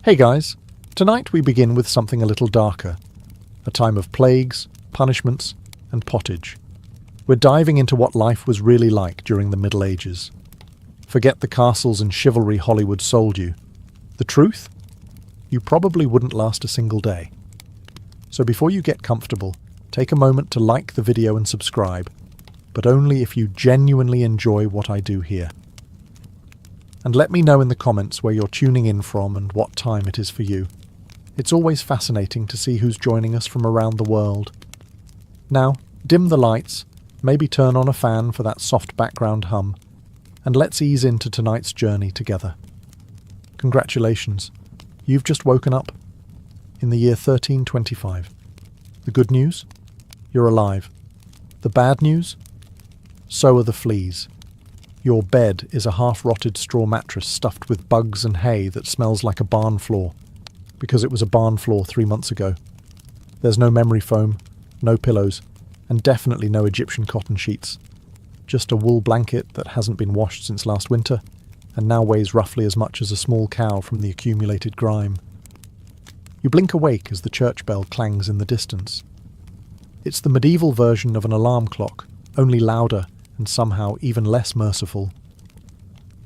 Hey guys, tonight we begin with something a little darker. A time of plagues, punishments, and pottage. We're diving into what life was really like during the Middle Ages. Forget the castles and chivalry Hollywood sold you. The truth? You probably wouldn't last a single day. So before you get comfortable, take a moment to like the video and subscribe, but only if you genuinely enjoy what I do here. And let me know in the comments where you're tuning in from and what time it is for you. It's always fascinating to see who's joining us from around the world. Now, dim the lights, maybe turn on a fan for that soft background hum, and let's ease into tonight's journey together. Congratulations, you've just woken up in the year 1325. The good news? You're alive. The bad news? So are the fleas. Your bed is a half-rotted straw mattress stuffed with bugs and hay that smells like a barn floor, because it was a barn floor 3 months ago. There's no memory foam, no pillows, and definitely no Egyptian cotton sheets. Just a wool blanket that hasn't been washed since last winter, and now weighs roughly as much as a small cow from the accumulated grime. You blink awake as the church bell clangs in the distance. It's the medieval version of an alarm clock, only louder and somehow even less merciful.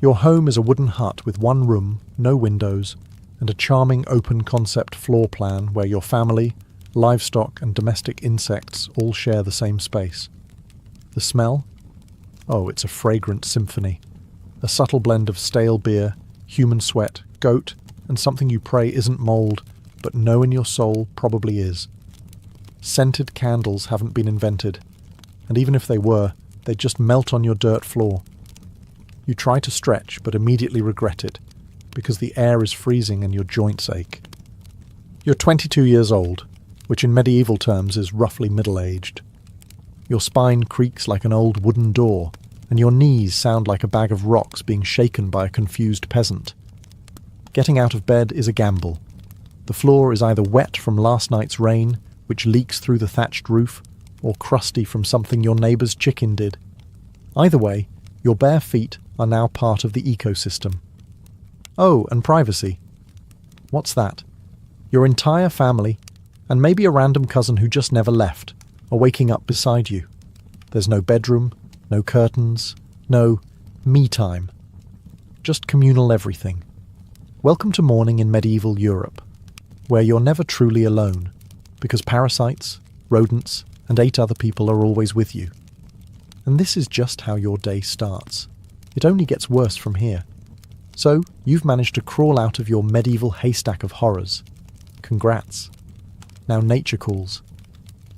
Your home is a wooden hut with one room, no windows, and a charming open-concept floor plan where your family, livestock and domestic insects all share the same space. The smell? Oh, it's a fragrant symphony. A subtle blend of stale beer, human sweat, goat, and something you pray isn't mould, but know in your soul probably is. Scented candles haven't been invented, and even if they were, they just melt on your dirt floor. You try to stretch, but immediately regret it, because the air is freezing and your joints ache. You're 22 years old, which in medieval terms is roughly middle-aged. Your spine creaks like an old wooden door, and your knees sound like a bag of rocks being shaken by a confused peasant. Getting out of bed is a gamble. The floor is either wet from last night's rain, which leaks through the thatched roof, or crusty from something your neighbour's chicken did. Either way, your bare feet are now part of the ecosystem. Oh, and privacy. What's that? Your entire family, and maybe a random cousin who just never left, are waking up beside you. There's no bedroom, no curtains, no me time. Just communal everything. Welcome to morning in medieval Europe, where you're never truly alone, because parasites, rodents, and 8 other people are always with you. And this is just how your day starts. It only gets worse from here. So, you've managed to crawl out of your medieval haystack of horrors. Congrats. Now nature calls.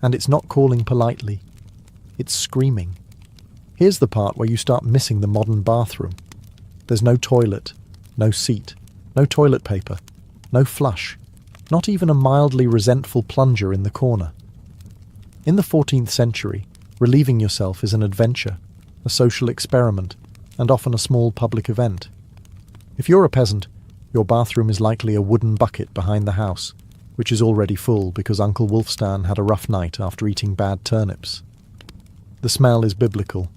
And it's not calling politely. It's screaming. Here's the part where you start missing the modern bathroom. There's no toilet, no seat, no toilet paper, no flush, not even a mildly resentful plunger in the corner. In the 14th century, relieving yourself is an adventure, a social experiment, and often a small public event. If you're a peasant, your bathroom is likely a wooden bucket behind the house, which is already full because Uncle Wulfstan had a rough night after eating bad turnips. The smell is biblical.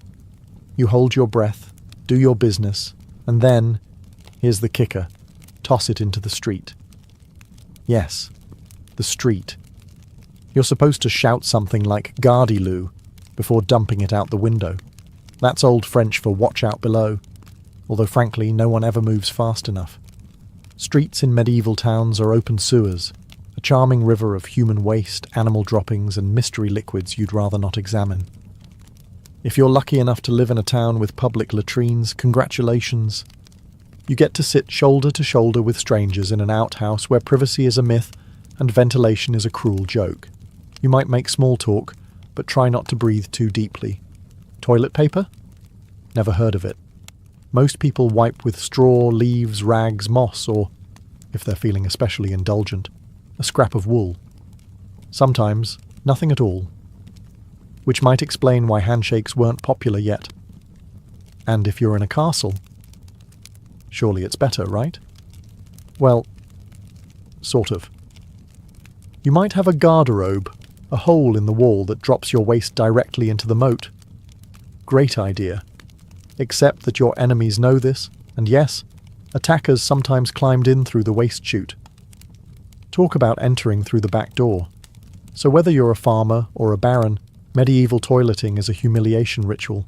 You hold your breath, do your business, and then, here's the kicker, toss it into the street. Yes, the street. You're supposed to shout something like "Gardez-vous" before dumping it out the window. That's Old French for "watch out below," although frankly no one ever moves fast enough. Streets in medieval towns are open sewers, a charming river of human waste, animal droppings and mystery liquids you'd rather not examine. If you're lucky enough to live in a town with public latrines, congratulations. You get to sit shoulder to shoulder with strangers in an outhouse where privacy is a myth and ventilation is a cruel joke. You might make small talk, but try not to breathe too deeply. Toilet paper? Never heard of it. Most people wipe with straw, leaves, rags, moss, or, if they're feeling especially indulgent, a scrap of wool. Sometimes, nothing at all. Which might explain why handshakes weren't popular yet. And if you're in a castle, surely it's better, right? Well, sort of. You might have a garderobe, a hole in the wall that drops your waist directly into the moat. Great idea. Except that your enemies know this, and yes, attackers sometimes climbed in through the waist chute, Talk about entering through the back door. So whether you're a farmer or a baron, medieval toileting is a humiliation ritual.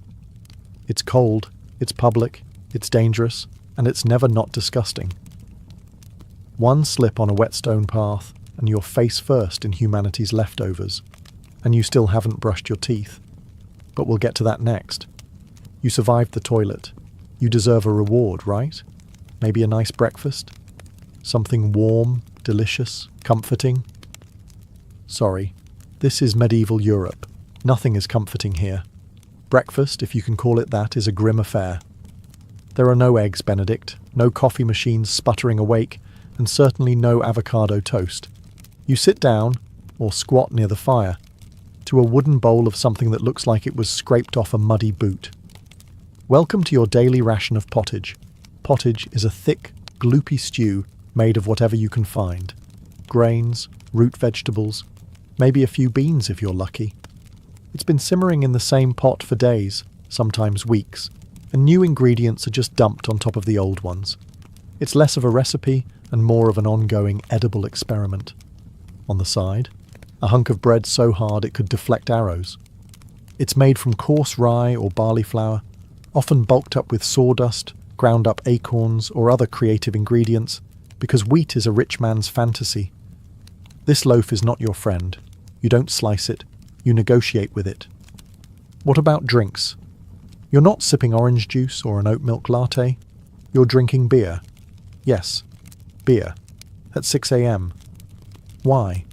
It's cold, it's public, it's dangerous, and it's never not disgusting. One slip on a wet stone path, and you're face first in humanity's leftovers, and you still haven't brushed your teeth. But we'll get to that next. You survived the toilet. You deserve a reward, right? Maybe a nice breakfast? Something warm, delicious, comforting? Sorry, this is medieval Europe. Nothing is comforting here. Breakfast, if you can call it that, is a grim affair. There are no eggs Benedict, no coffee machines sputtering awake, and certainly no avocado toast. You sit down, or squat near the fire, to a wooden bowl of something that looks like it was scraped off a muddy boot. Welcome to your daily ration of pottage. Pottage is a thick, gloopy stew made of whatever you can find. Grains, root vegetables, maybe a few beans if you're lucky. It's been simmering in the same pot for days, sometimes weeks, and new ingredients are just dumped on top of the old ones. It's less of a recipe and more of an ongoing edible experiment. On the side, a hunk of bread so hard it could deflect arrows. It's made from coarse rye or barley flour, often bulked up with sawdust, ground up acorns or other creative ingredients, because wheat is a rich man's fantasy. This loaf is not your friend. You don't slice it, you negotiate with it. What about drinks? You're not sipping orange juice or an oat milk latte. You're drinking beer. Yes, beer. At 6 a.m. Why?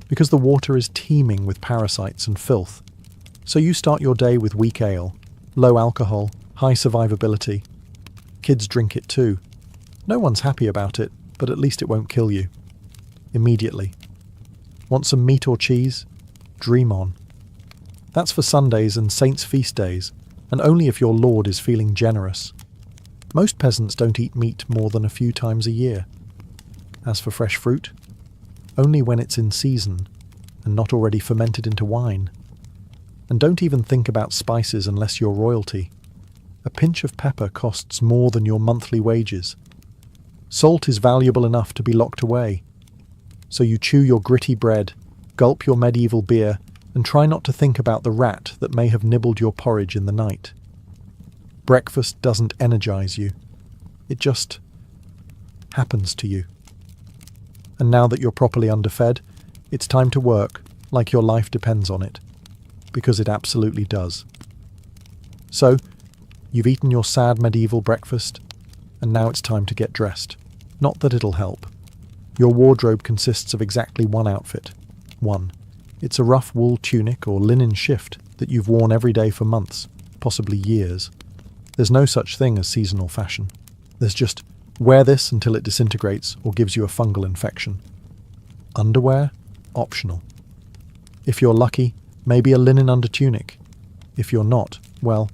Because the water is teeming with parasites and filth. So you start your day with weak ale, low alcohol, high survivability. Kids drink it too. No one's happy about it, but at least it won't kill you. Immediately. Want some meat or cheese? Dream on. That's for Sundays and saints' feast days, and only if your lord is feeling generous. Most peasants don't eat meat more than a few times a year. As for fresh fruit, only when it's in season, and not already fermented into wine. And don't even think about spices unless you're royalty. A pinch of pepper costs more than your monthly wages. Salt is valuable enough to be locked away. So you chew your gritty bread, gulp your medieval beer, and try not to think about the rat that may have nibbled your porridge in the night. Breakfast doesn't energize you. It just happens to you. And now that you're properly underfed, it's time to work like your life depends on it. Because it absolutely does. So, you've eaten your sad medieval breakfast, and now it's time to get dressed. Not that it'll help. Your wardrobe consists of exactly one outfit. One. It's a rough wool tunic or linen shift that you've worn every day for months, possibly years. There's no such thing as seasonal fashion. There's just wear this until it disintegrates or gives you a fungal infection. Underwear? Optional. If you're lucky, maybe a linen undertunic. If you're not, well,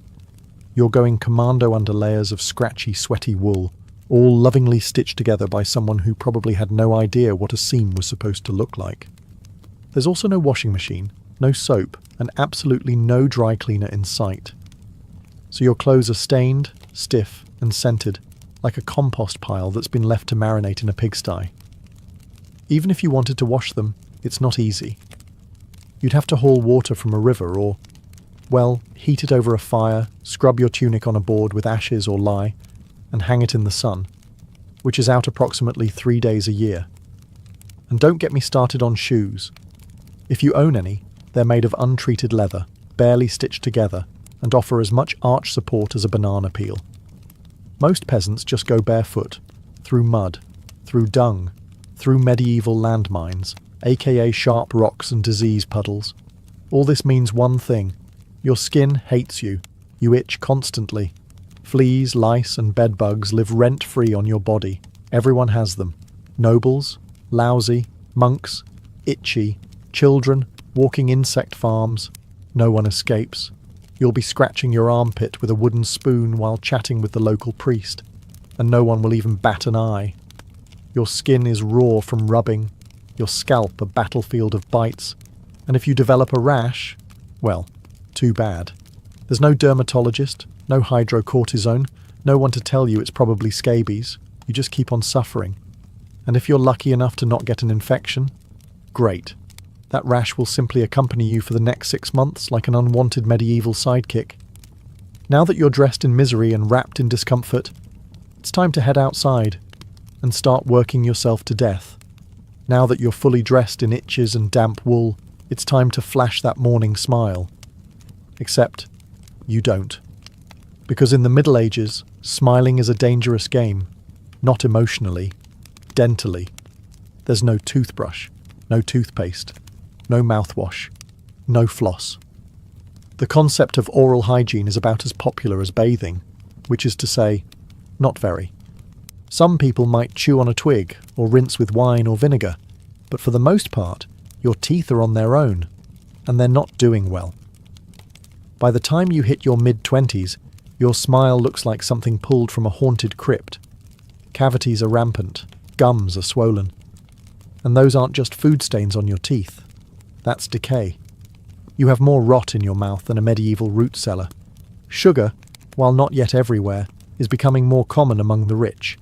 you're going commando under layers of scratchy, sweaty wool, all lovingly stitched together by someone who probably had no idea what a seam was supposed to look like. There's also no washing machine, no soap, and absolutely no dry cleaner in sight. So your clothes are stained, stiff, and scented, like a compost pile that's been left to marinate in a pigsty. Even if you wanted to wash them, it's not easy. You'd have to haul water from a river or, well, heat it over a fire, scrub your tunic on a board with ashes or lye, and hang it in the sun, which is out approximately 3 days a year. And don't get me started on shoes. If you own any, they're made of untreated leather, barely stitched together, and offer as much arch support as a banana peel. Most peasants just go barefoot, through mud, through dung, through medieval landmines, aka sharp rocks and disease puddles. All this means one thing. Your skin hates you. You itch constantly. Fleas, lice, and bedbugs live rent-free on your body. Everyone has them. Nobles, lousy, monks, itchy, children, walking insect farms. No one escapes. You'll be scratching your armpit with a wooden spoon while chatting with the local priest, and no one will even bat an eye. Your skin is raw from rubbing, your scalp a battlefield of bites, and if you develop a rash, well, too bad. There's no dermatologist, no hydrocortisone, no one to tell you it's probably scabies. You just keep on suffering. And if you're lucky enough to not get an infection, great. That rash will simply accompany you for the next 6 months like an unwanted medieval sidekick. Now that you're dressed in misery and wrapped in discomfort, it's time to head outside and start working yourself to death. Now that you're fully dressed in itches and damp wool, it's time to flash that morning smile. Except, you don't. Because in the Middle Ages, smiling is a dangerous game. Not emotionally, dentally. There's no toothbrush, no toothpaste, no mouthwash, no floss. The concept of oral hygiene is about as popular as bathing, which is to say, not very. Some people might chew on a twig or rinse with wine or vinegar, but for the most part, your teeth are on their own, and they're not doing well. By the time you hit your mid-20s, your smile looks like something pulled from a haunted crypt. Cavities are rampant, gums are swollen. And those aren't just food stains on your teeth. That's decay. You have more rot in your mouth than a medieval root cellar. Sugar, while not yet everywhere, is becoming more common among the rich.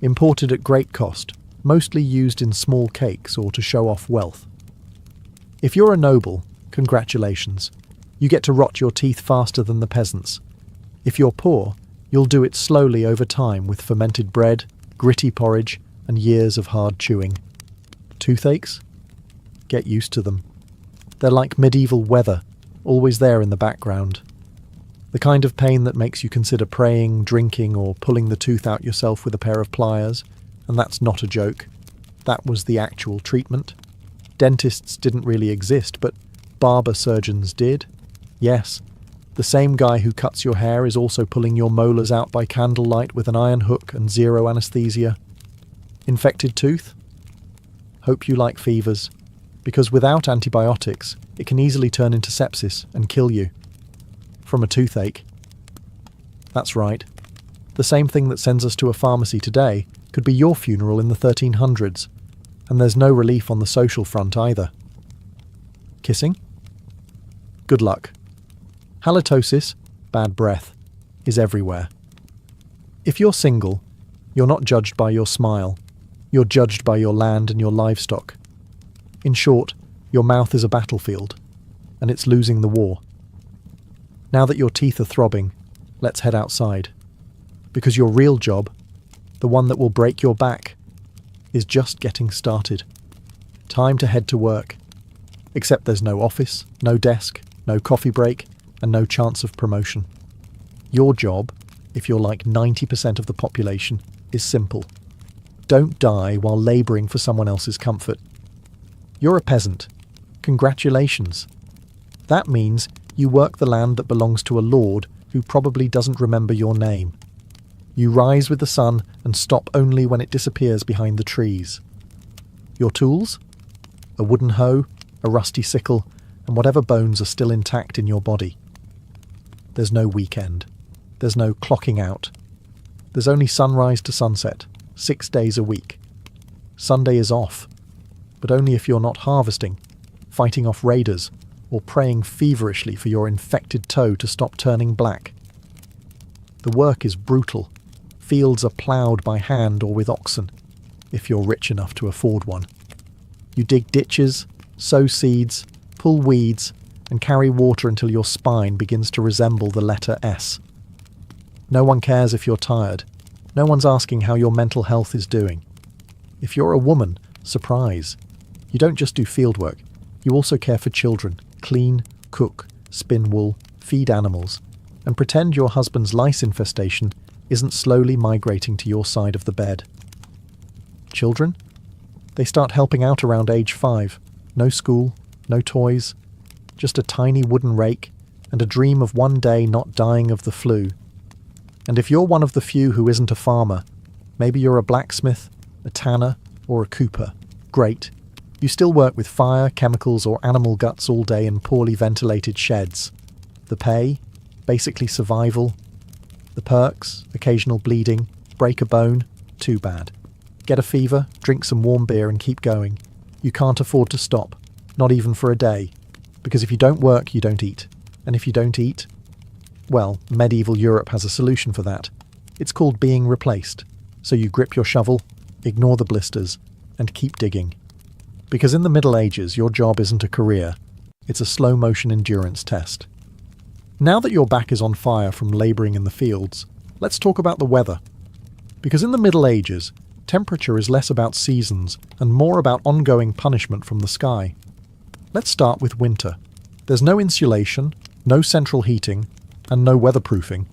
Imported at great cost, mostly used in small cakes or to show off wealth. If you're a noble, congratulations. You get to rot your teeth faster than the peasants. If you're poor, you'll do it slowly over time with fermented bread, gritty porridge, and years of hard chewing. Toothaches? Get used to them. They're like medieval weather, always there in the background. The kind of pain that makes you consider praying, drinking, or pulling the tooth out yourself with a pair of pliers, and that's not a joke. That was the actual treatment. Dentists didn't really exist, but barber surgeons did. Yes, the same guy who cuts your hair is also pulling your molars out by candlelight with an iron hook and zero anesthesia. Infected tooth? Hope you like fevers, because without antibiotics, it can easily turn into sepsis and kill you. From a toothache. That's right. The same thing that sends us to a pharmacy today could be your funeral in the 1300s, and there's no relief on the social front either. Kissing? Good luck. Halitosis, bad breath, is everywhere. If you're single, you're not judged by your smile. You're judged by your land and your livestock. In short, your mouth is a battlefield, and it's losing the war. Now that your teeth are throbbing, let's head outside. Because your real job, the one that will break your back, is just getting started. Time to head to work. Except there's no office, no desk, no coffee break, and no chance of promotion. Your job, if you're like 90% of the population, is simple. Don't die while labouring for someone else's comfort. You're a peasant. Congratulations. That means you work the land that belongs to a lord who probably doesn't remember your name. You rise with the sun and stop only when it disappears behind the trees. Your tools? A wooden hoe, a rusty sickle, and whatever bones are still intact in your body. There's no weekend. There's no clocking out. There's only sunrise to sunset, 6 days a week. Sunday is off, but only if you're not harvesting, fighting off raiders, or praying feverishly for your infected toe to stop turning black. The work is brutal. Fields are ploughed by hand or with oxen, if you're rich enough to afford one. You dig ditches, sow seeds, pull weeds, and carry water until your spine begins to resemble the letter S. No one cares if you're tired. No one's asking how your mental health is doing. If you're a woman, surprise. You don't just do fieldwork. You also care for children, clean, cook, spin wool, feed animals, and pretend your husband's lice infestation isn't slowly migrating to your side of the bed. Children? They start helping out around age 5. No school, no toys, just a tiny wooden rake and a dream of one day not dying of the flu. And if you're one of the few who isn't a farmer, maybe you're a blacksmith, a tanner, or a cooper. Great. You still work with fire, chemicals, or animal guts all day in poorly ventilated sheds. The pay? Basically survival. The perks? Occasional bleeding. Break a bone? Too bad. Get a fever, drink some warm beer and keep going. You can't afford to stop. Not even for a day. Because if you don't work, you don't eat. And if you don't eat, well, medieval Europe has a solution for that. It's called being replaced. So you grip your shovel, ignore the blisters, and keep digging. Because in the Middle Ages, your job isn't a career, it's a slow-motion endurance test. Now that your back is on fire from labouring in the fields, let's talk about the weather. Because in the Middle Ages, temperature is less about seasons and more about ongoing punishment from the sky. Let's start with winter. There's no insulation, no central heating, and no weatherproofing.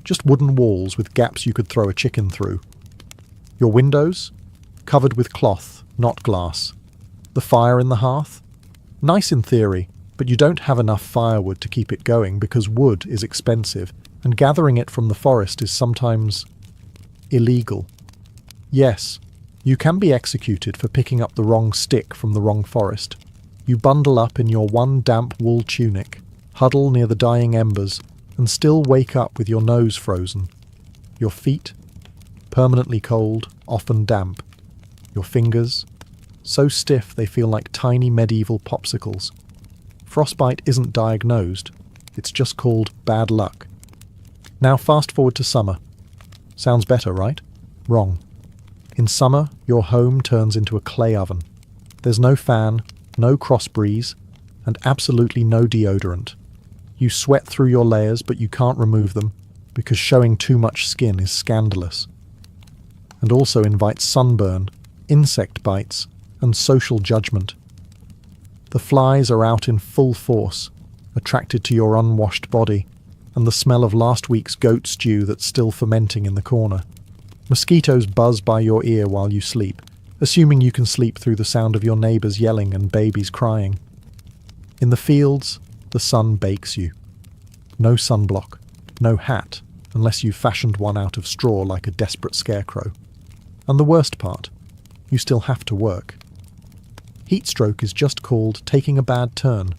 Just wooden walls with gaps you could throw a chicken through. Your windows? Covered with cloth, not glass. The fire in the hearth? Nice in theory, but you don't have enough firewood to keep it going because wood is expensive, and gathering it from the forest is sometimes illegal. Yes, you can be executed for picking up the wrong stick from the wrong forest. You bundle up in your one damp wool tunic, huddle near the dying embers, and still wake up with your nose frozen. Your feet? Permanently cold, often damp. Your fingers? So stiff they feel like tiny medieval popsicles. Frostbite isn't diagnosed, it's just called bad luck. Now fast forward to summer. Sounds better, right? Wrong. In summer, your home turns into a clay oven. There's no fan, no cross breeze, and absolutely no deodorant. You sweat through your layers, but you can't remove them, because showing too much skin is scandalous. And also invites sunburn, insect bites, and social judgment. The flies are out in full force, attracted to your unwashed body, and the smell of last week's goat stew that's still fermenting in the corner. Mosquitoes buzz by your ear while you sleep, assuming you can sleep through the sound of your neighbours yelling and babies crying. In the fields, the sun bakes you. No sunblock, no hat, unless you've fashioned one out of straw like a desperate scarecrow. And the worst part, you still have to work. Heatstroke is just called taking a bad turn,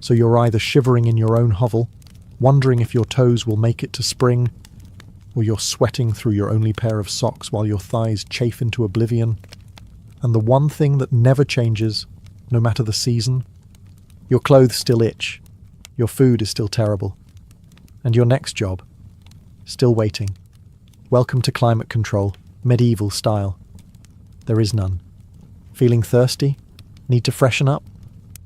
so you're either shivering in your own hovel, wondering if your toes will make it to spring, or you're sweating through your only pair of socks while your thighs chafe into oblivion. And the one thing that never changes, no matter the season, your clothes still itch, your food is still terrible, and your next job, still waiting. Welcome to climate control, medieval style. There is none. Feeling thirsty? Need to freshen up?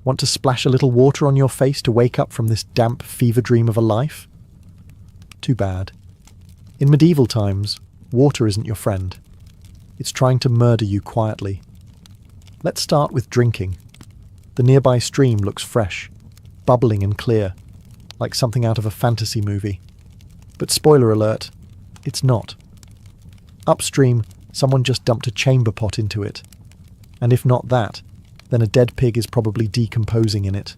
Want to splash a little water on your face to wake up from this damp fever dream of a life? Too bad. In medieval times, water isn't your friend. It's trying to murder you quietly. Let's start with drinking. The nearby stream looks fresh, bubbling and clear, like something out of a fantasy movie. But spoiler alert, it's not. Upstream, someone just dumped a chamber pot into it. And if not that, then a dead pig is probably decomposing in it.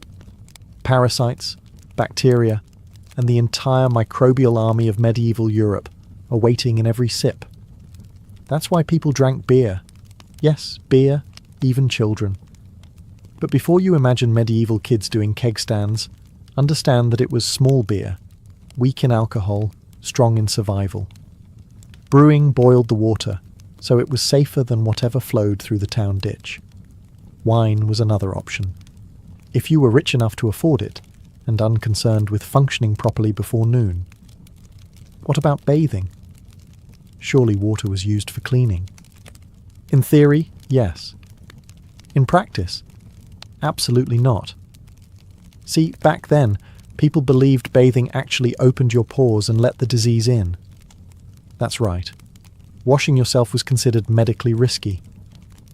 Parasites, bacteria, and the entire microbial army of medieval Europe are waiting in every sip. That's why people drank beer. Yes, beer, even children. But before you imagine medieval kids doing keg stands, understand that it was small beer, weak in alcohol, strong in survival. Brewing boiled the water, so it was safer than whatever flowed through the town ditch. Wine was another option. If you were rich enough to afford it, and unconcerned with functioning properly before noon. What about bathing? Surely water was used for cleaning. In theory, yes. In practice, absolutely not. See, back then, people believed bathing actually opened your pores and let the disease in. That's right. Washing yourself was considered medically risky.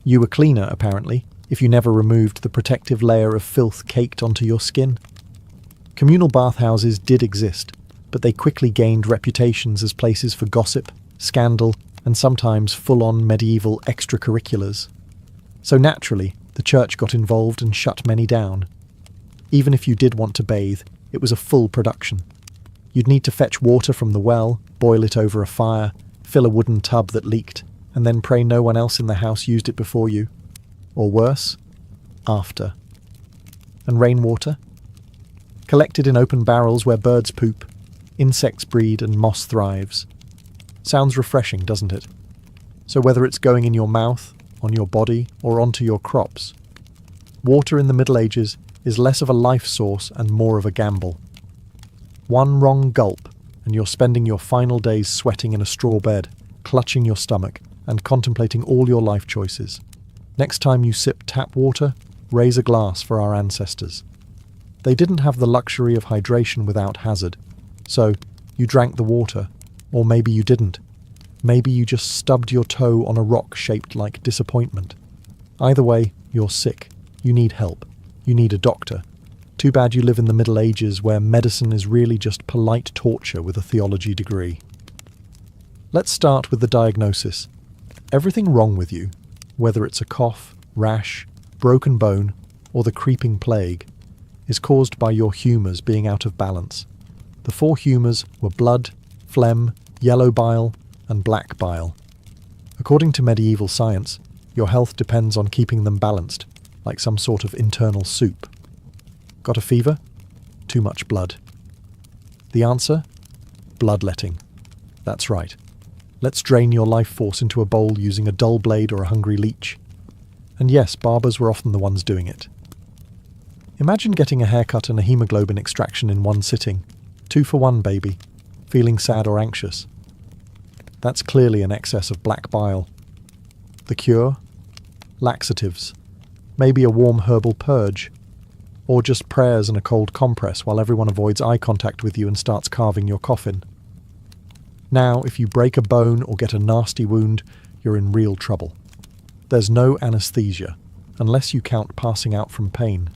You were cleaner, apparently, if you never removed the protective layer of filth caked onto your skin. Communal bathhouses did exist, but they quickly gained reputations as places for gossip, scandal, and sometimes full-on medieval extracurriculars. So naturally, the church got involved and shut many down. Even if you did want to bathe, it was a full production. You'd need to fetch water from the well, boil it over a fire, fill a wooden tub that leaked, and then pray no one else in the house used it before you. Or worse, after. And rainwater? Collected in open barrels where birds poop, insects breed and moss thrives. Sounds refreshing, doesn't it? So whether it's going in your mouth, on your body, or onto your crops, water in the Middle Ages is less of a life source and more of a gamble. One wrong gulp, and you're spending your final days sweating in a straw bed, clutching your stomach, and contemplating all your life choices. Next time you sip tap water, raise a glass for our ancestors. They didn't have the luxury of hydration without hazard, so you drank the water, or maybe you didn't. Maybe you just stubbed your toe on a rock shaped like disappointment. Either way, you're sick. You need help. You need a doctor. Too bad you live in the Middle Ages where medicine is really just polite torture with a theology degree. Let's start with the diagnosis. Everything wrong with you, whether it's a cough, rash, broken bone, or the creeping plague, is caused by your humours being out of balance. The 4 humours were blood, phlegm, yellow bile, and black bile. According to medieval science, your health depends on keeping them balanced, like some sort of internal soup. Got a fever? Too much blood. The answer? Bloodletting. That's right. Let's drain your life force into a bowl using a dull blade or a hungry leech. And yes, barbers were often the ones doing it. Imagine getting a haircut and a hemoglobin extraction in one sitting. 2 for 1, baby. Feeling sad or anxious? That's clearly an excess of black bile. The cure? Laxatives. Maybe a warm herbal purge. Or just prayers and a cold compress while everyone avoids eye contact with you and starts carving your coffin. Now, if you break a bone or get a nasty wound, you're in real trouble. There's no anesthesia, unless you count passing out from pain.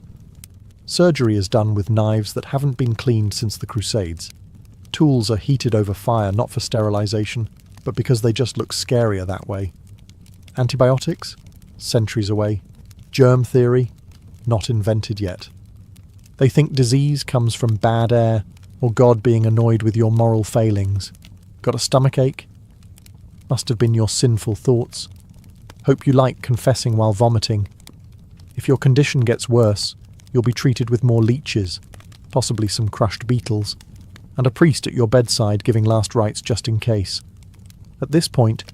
Surgery is done with knives that haven't been cleaned since the Crusades. Tools are heated over fire not for sterilization, but because they just look scarier that way. Antibiotics? Centuries away. Germ theory? Not invented yet. They think disease comes from bad air or God being annoyed with your moral failings. Got a stomachache? Must have been your sinful thoughts. Hope you like confessing while vomiting. If your condition gets worse, you'll be treated with more leeches, possibly some crushed beetles, and a priest at your bedside giving last rites just in case. At this point,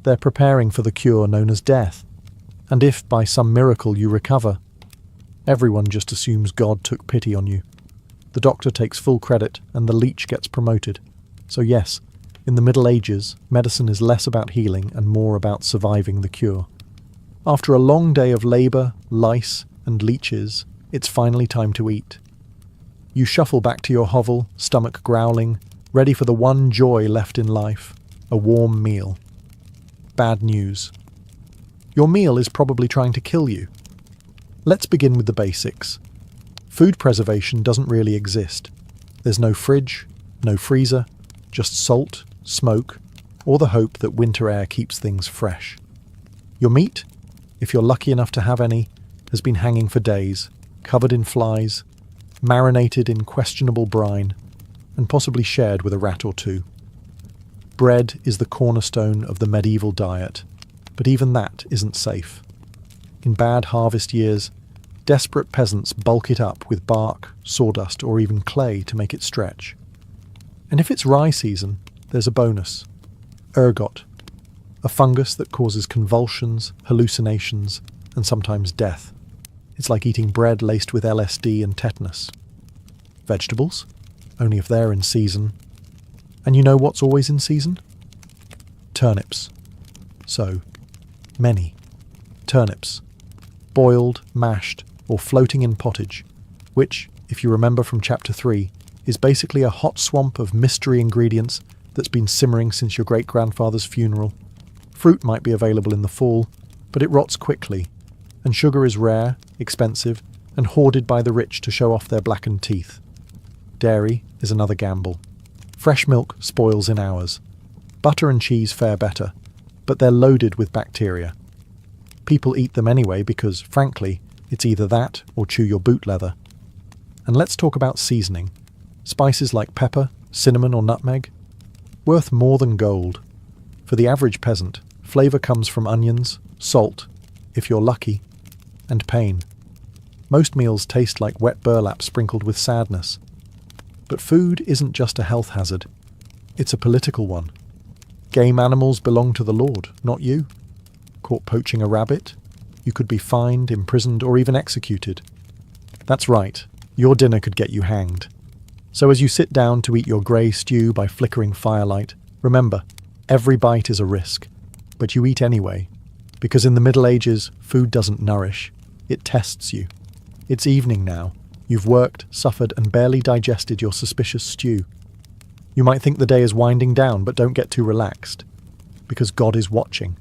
they're preparing for the cure known as death. And if by some miracle you recover, everyone just assumes God took pity on you. The doctor takes full credit and the leech gets promoted. So yes, in the Middle Ages, medicine is less about healing and more about surviving the cure. After a long day of labour, lice, and leeches, it's finally time to eat. You shuffle back to your hovel, stomach growling, ready for the one joy left in life, a warm meal. Bad news. Your meal is probably trying to kill you. Let's begin with the basics. Food preservation doesn't really exist. There's no fridge, no freezer, just salt, smoke, or the hope that winter air keeps things fresh. Your meat, if you're lucky enough to have any, has been hanging for days, covered in flies, marinated in questionable brine, and possibly shared with a rat or two. Bread is the cornerstone of the medieval diet, but even that isn't safe. In bad harvest years, desperate peasants bulk it up with bark, sawdust, or even clay to make it stretch. And if it's rye season, there's a bonus. Ergot, a fungus that causes convulsions, hallucinations, and sometimes death. It's like eating bread laced with LSD and tetanus. Vegetables? Only if they're in season. And you know what's always in season? Turnips. So, many. Turnips. Boiled, mashed, or floating in pottage, which, if you remember from Chapter 3, is basically a hot swamp of mystery ingredients that's been simmering since your great-grandfather's funeral. Fruit might be available in the fall, but it rots quickly, and sugar is rare, expensive, and hoarded by the rich to show off their blackened teeth. Dairy is another gamble. Fresh milk spoils in hours. Butter and cheese fare better, but they're loaded with bacteria. People eat them anyway because, frankly, it's either that or chew your boot leather. And let's talk about seasoning. Spices like pepper, cinnamon or nutmeg? Worth more than gold. For the average peasant, flavour comes from onions, salt, if you're lucky, and pain. Most meals taste like wet burlap sprinkled with sadness. But food isn't just a health hazard. It's a political one. Game animals belong to the Lord, not you. Caught poaching a rabbit, you could be fined, imprisoned, or even executed. That's right, your dinner could get you hanged. So as you sit down to eat your grey stew by flickering firelight, remember, every bite is a risk. but you eat anyway, because in the Middle Ages, food doesn't nourish, it tests you. It's evening now. You've worked, suffered, and barely digested your suspicious stew. You might think the day is winding down, but don't get too relaxed, because God is watching.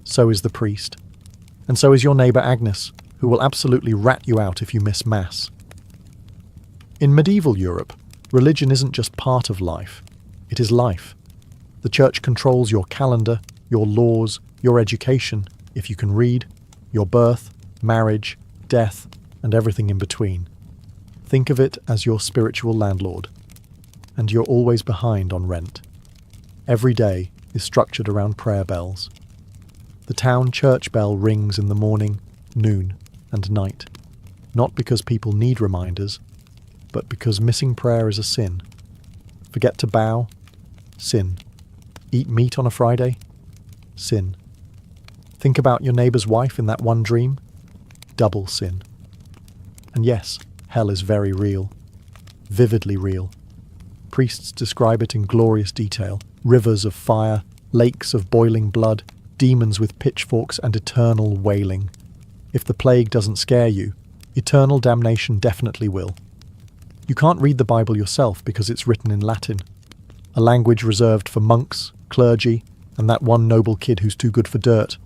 So is the priest. And so is your neighbour Agnes, who will absolutely rat you out if you miss Mass. In medieval Europe, religion isn't just part of life, it is life. The church controls your calendar, your laws, your education, if you can read, your birth, marriage, death, and everything in between. Think of it as your spiritual landlord. And you're always behind on rent. Every day is structured around prayer bells. The town church bell rings in the morning, noon, and night. Not because people need reminders, but because missing prayer is a sin. Forget to bow? Sin. Eat meat on a Friday? Sin. Think about your neighbour's wife in that one dream? Double sin. And yes, hell is very real. Vividly real. Priests describe it in glorious detail. Rivers of fire, lakes of boiling blood, demons with pitchforks and eternal wailing. If the plague doesn't scare you, eternal damnation definitely will. You can't read the Bible yourself because it's written in Latin, a language reserved for monks, clergy, and that one noble kid who's too good for dirt.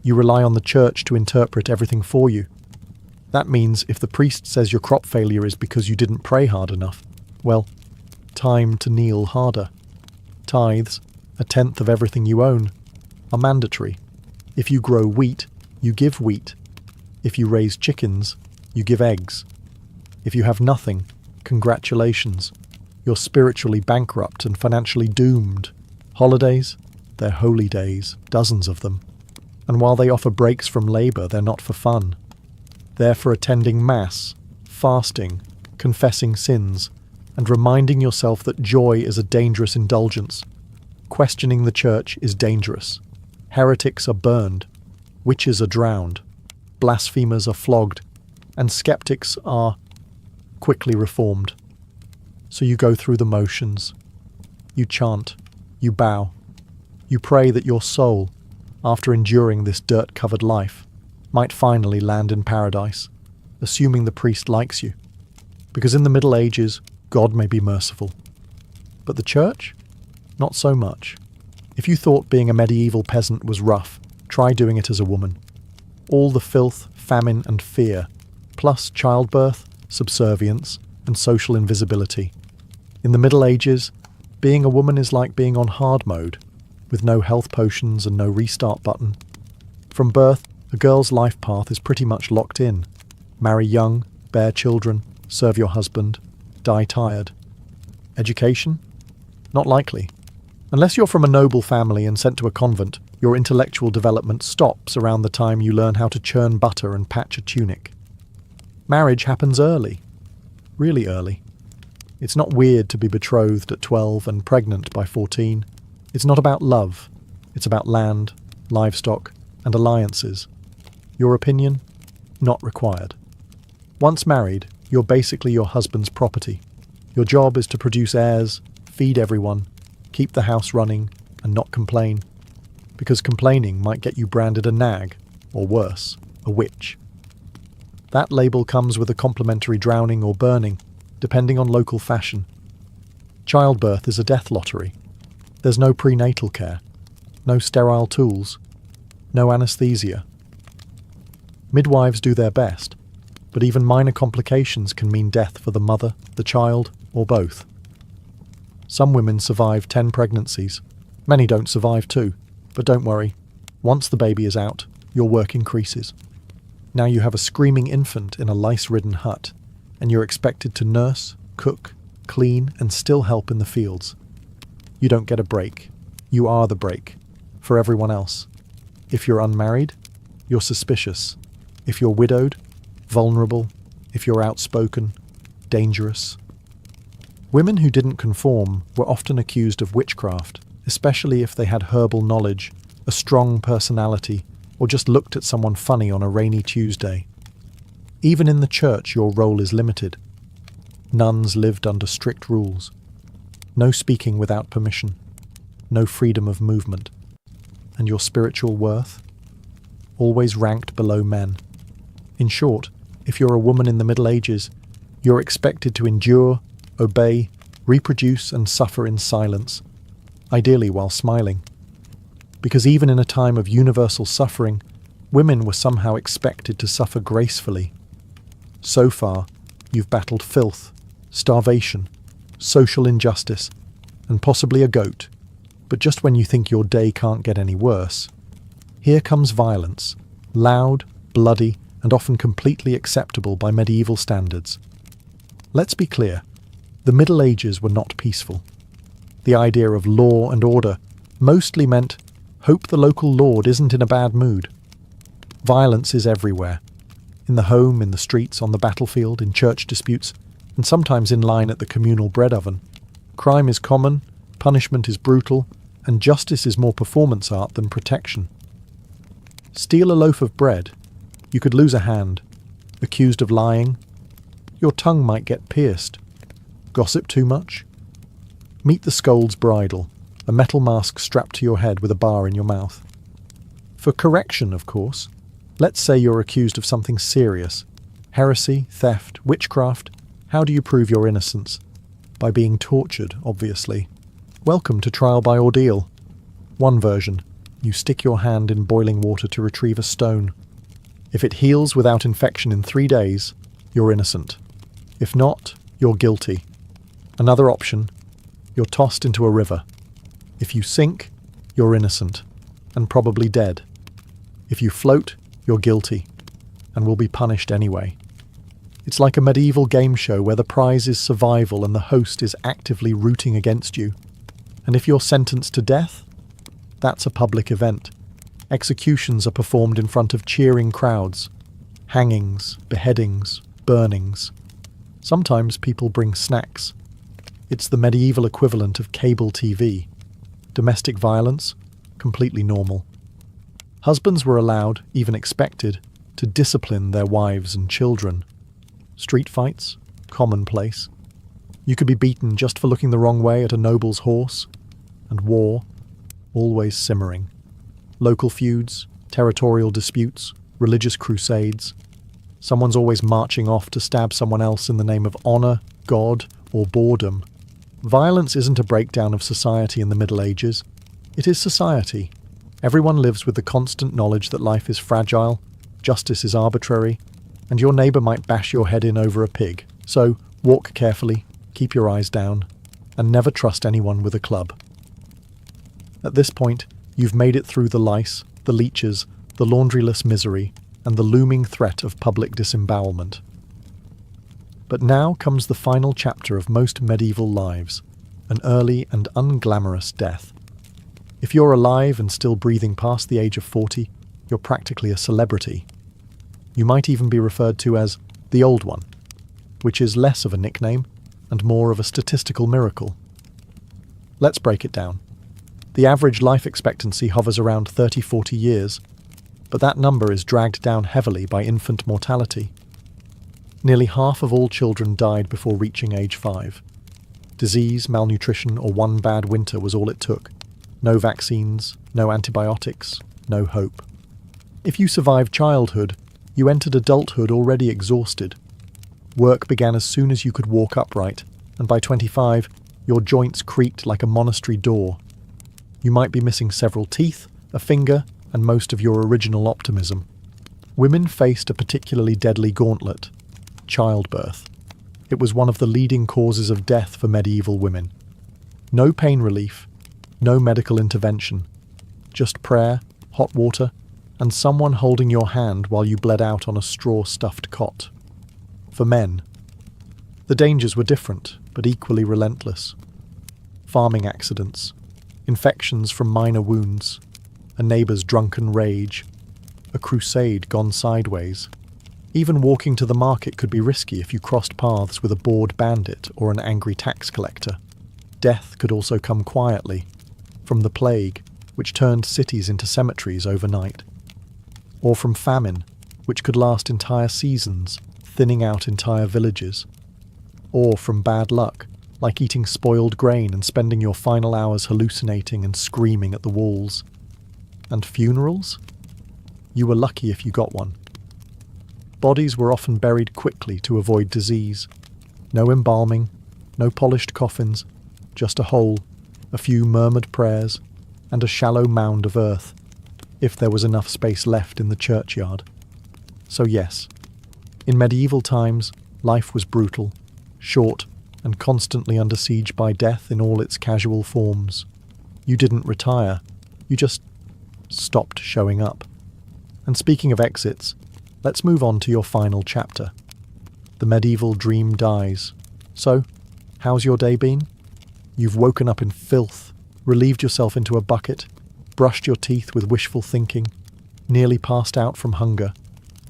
You rely on the church to interpret everything for you. That means if the priest says your crop failure is because you didn't pray hard enough, well, time to kneel harder. Tithes, 1/10 of everything you own, are mandatory. If you grow wheat, you give wheat. If you raise chickens, you give eggs. If you have nothing, congratulations. You're spiritually bankrupt and financially doomed. Holidays? They're holy days, dozens of them. And while they offer breaks from labour, they're not for fun. They're for attending Mass, fasting, confessing sins, and reminding yourself that joy is a dangerous indulgence. Questioning the church is dangerous. Heretics are burned, witches are drowned, blasphemers are flogged, and skeptics are quickly reformed. So you go through the motions. You chant, you bow, you pray that your soul, after enduring this dirt-covered life, might finally land in paradise, assuming the priest likes you. Because in the Middle Ages, God may be merciful. But the church? Not so much. If you thought being a medieval peasant was rough, try doing it as a woman. All the filth, famine, and fear, plus childbirth, subservience, and social invisibility. In the Middle Ages, being a woman is like being on hard mode, with no health potions and no restart button. From birth, a girl's life path is pretty much locked in. Marry young, bear children, serve your husband, die tired. Education? Not likely. Unless you're from a noble family and sent to a convent, your intellectual development stops around the time you learn how to churn butter and patch a tunic. Marriage happens early. Really early. It's not weird to be betrothed at 12 and pregnant by 14. It's not about love. It's about land, livestock, and alliances. Your opinion? Not required. Once married, you're basically your husband's property. Your job is to produce heirs, feed everyone, keep the house running, and not complain. Because complaining might get you branded a nag, or worse, a witch. That label comes with a complimentary drowning or burning, depending on local fashion. Childbirth is a death lottery. There's no prenatal care, no sterile tools, no anesthesia. Midwives do their best, but even minor complications can mean death for the mother, the child, or both. Some women survive 10 pregnancies. Many don't survive 2, but don't worry. Once the baby is out, your work increases. Now you have a screaming infant in a lice-ridden hut, and you're expected to nurse, cook, clean, and still help in the fields. You don't get a break. You are the break, for everyone else. If you're unmarried, you're suspicious. If you're widowed, vulnerable. If you're outspoken, dangerous. Women who didn't conform were often accused of witchcraft, especially if they had herbal knowledge, a strong personality, or just looked at someone funny on a rainy Tuesday. Even in the church, your role is limited. Nuns lived under strict rules. No speaking without permission. No freedom of movement. and your spiritual worth, always ranked below men. In short, if you're a woman in the Middle Ages, you're expected to endure, obey, reproduce and suffer in silence, ideally while smiling. Because even in a time of universal suffering, women were somehow expected to suffer gracefully. So far, you've battled filth, starvation, social injustice, and possibly a goat. But just when you think your day can't get any worse, here comes violence, loud, bloody, and often completely acceptable by medieval standards. Let's be clear, the Middle Ages were not peaceful. The idea of law and order mostly meant, hope the local lord isn't in a bad mood. Violence is everywhere. In the home, in the streets, on the battlefield, in church disputes, and sometimes in line at the communal bread oven. Crime is common, punishment is brutal, and justice is more performance art than protection. Steal a loaf of bread, you could lose a hand. Accused of lying, your tongue might get pierced. Gossip too much? Meet the scold's bridle, a metal mask strapped to your head with a bar in your mouth. For correction, of course, let's say you're accused of something serious. Heresy, theft, witchcraft. How do you prove your innocence? By being tortured, obviously. Welcome to trial by ordeal. One version, you stick your hand in boiling water to retrieve a stone. If it heals without infection in 3 days, you're innocent. If not, you're guilty. Another option, you're tossed into a river. If you sink, you're innocent, and probably dead. If you float, you're guilty, and will be punished anyway. It's like a medieval game show where the prize is survival and the host is actively rooting against you. And if you're sentenced to death, that's a public event. Executions are performed in front of cheering crowds. Hangings, beheadings, burnings. Sometimes people bring snacks. It's the medieval equivalent of cable TV. Domestic violence, completely normal. Husbands were allowed, even expected, to discipline their wives and children. Street fights, commonplace. You could be beaten just for looking the wrong way at a noble's horse. And war, always simmering. Local feuds, territorial disputes, religious crusades. Someone's always marching off to stab someone else in the name of honour, God, or boredom. Violence isn't a breakdown of society in the Middle Ages. It is society. Everyone lives with the constant knowledge that life is fragile, justice is arbitrary, and your neighbour might bash your head in over a pig. So, walk carefully, keep your eyes down, and never trust anyone with a club. At this point, you've made it through the lice, the leeches, the laundryless misery, and the looming threat of public disembowelment. But now comes the final chapter of most medieval lives, an early and unglamorous death. If you're alive and still breathing past the age of 40, you're practically a celebrity. You might even be referred to as the Old One, which is less of a nickname and more of a statistical miracle. Let's break it down. The average life expectancy hovers around 30-40 years, but that number is dragged down heavily by infant mortality. Nearly half of all children died before reaching age 5. Disease, malnutrition, or one bad winter was all it took. No vaccines, no antibiotics, no hope. If you survived childhood, you entered adulthood already exhausted. Work began as soon as you could walk upright, and by 25, your joints creaked like a monastery door. You might be missing several teeth, a finger, and most of your original optimism. Women faced a particularly deadly gauntlet: childbirth. It was one of the leading causes of death for medieval women. No pain relief, no medical intervention, just prayer, hot water, and someone holding your hand while you bled out on a straw-stuffed cot. For men, the dangers were different, but equally relentless. Farming accidents, infections from minor wounds, a neighbour's drunken rage, a crusade gone sideways. Even walking to the market could be risky if you crossed paths with a bored bandit or an angry tax collector. Death could also come quietly, from the plague, which turned cities into cemeteries overnight, or from famine, which could last entire seasons, thinning out entire villages, or from bad luck, like eating spoiled grain and spending your final hours hallucinating and screaming at the walls. And funerals? You were lucky if you got one. Bodies were often buried quickly to avoid disease. No embalming, no polished coffins, just a hole, a few murmured prayers, and a shallow mound of earth, if there was enough space left in the churchyard. So yes, in medieval times, life was brutal, short, and constantly under siege by death in all its casual forms. You didn't retire, you just stopped showing up. And speaking of exits, let's move on to your final chapter. The medieval dream dies. So, how's your day been? You've woken up in filth, relieved yourself into a bucket, brushed your teeth with wishful thinking, nearly passed out from hunger,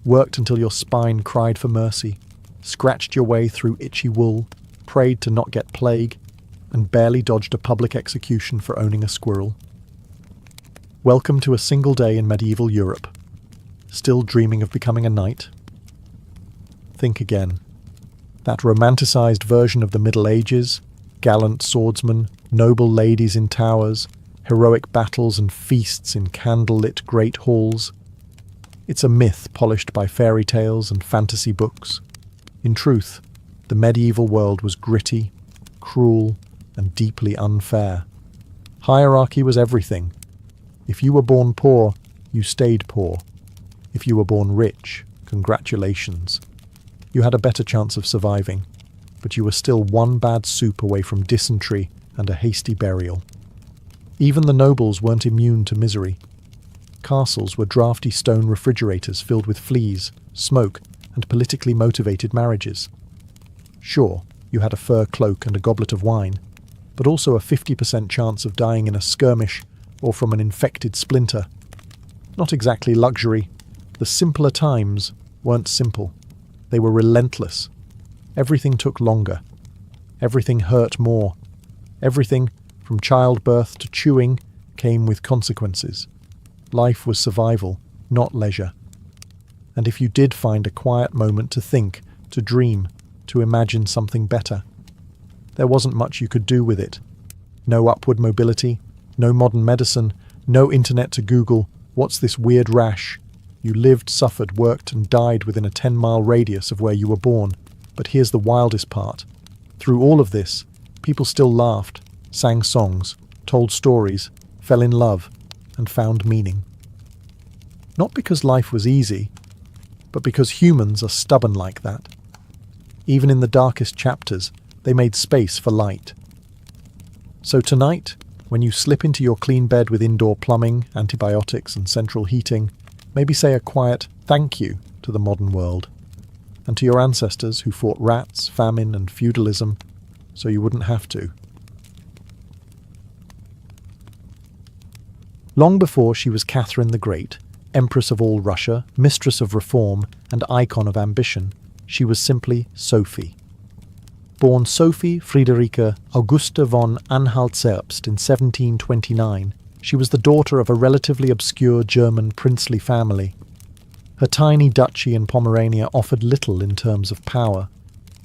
worked until your spine cried for mercy, scratched your way through itchy wool, prayed to not get plague, and barely dodged a public execution for owning a squirrel. Welcome to a single day in medieval Europe. Still dreaming of becoming a knight? Think again. That romanticised version of the Middle Ages, gallant swordsmen, noble ladies in towers, heroic battles and feasts in candle-lit great halls. It's a myth polished by fairy tales and fantasy books. In truth, the medieval world was gritty, cruel, and deeply unfair. Hierarchy was everything. If you were born poor, you stayed poor. If you were born rich, congratulations. You had a better chance of surviving, but you were still one bad soup away from dysentery and a hasty burial. Even the nobles weren't immune to misery. Castles were drafty stone refrigerators filled with fleas, smoke, and politically motivated marriages. Sure, you had a fur cloak and a goblet of wine, but also a 50% chance of dying in a skirmish or from an infected splinter. Not exactly luxury. The simpler times weren't simple. They were relentless. Everything took longer. Everything hurt more. Everything, from childbirth to chewing, came with consequences. Life was survival, not leisure. And if you did find a quiet moment to think, to dream, to imagine something better, there wasn't much you could do with it. No upward mobility, no modern medicine, no internet to Google, what's this weird rash? You lived, suffered, worked, and died within a 10-mile radius of where you were born. But here's the wildest part. Through all of this, people still laughed, sang songs, told stories, fell in love, and found meaning. Not because life was easy, but because humans are stubborn like that. Even in the darkest chapters, they made space for light. So tonight, when you slip into your clean bed with indoor plumbing, antibiotics, and central heating, maybe say a quiet thank you to the modern world, and to your ancestors who fought rats, famine, and feudalism, so you wouldn't have to. Long before she was Catherine the Great, Empress of all Russia, mistress of reform, and icon of ambition, she was simply Sophie. Born Sophie Friederike Augusta von Anhalt-Zerbst in 1729, she was the daughter of a relatively obscure German princely family. Her tiny duchy in Pomerania offered little in terms of power,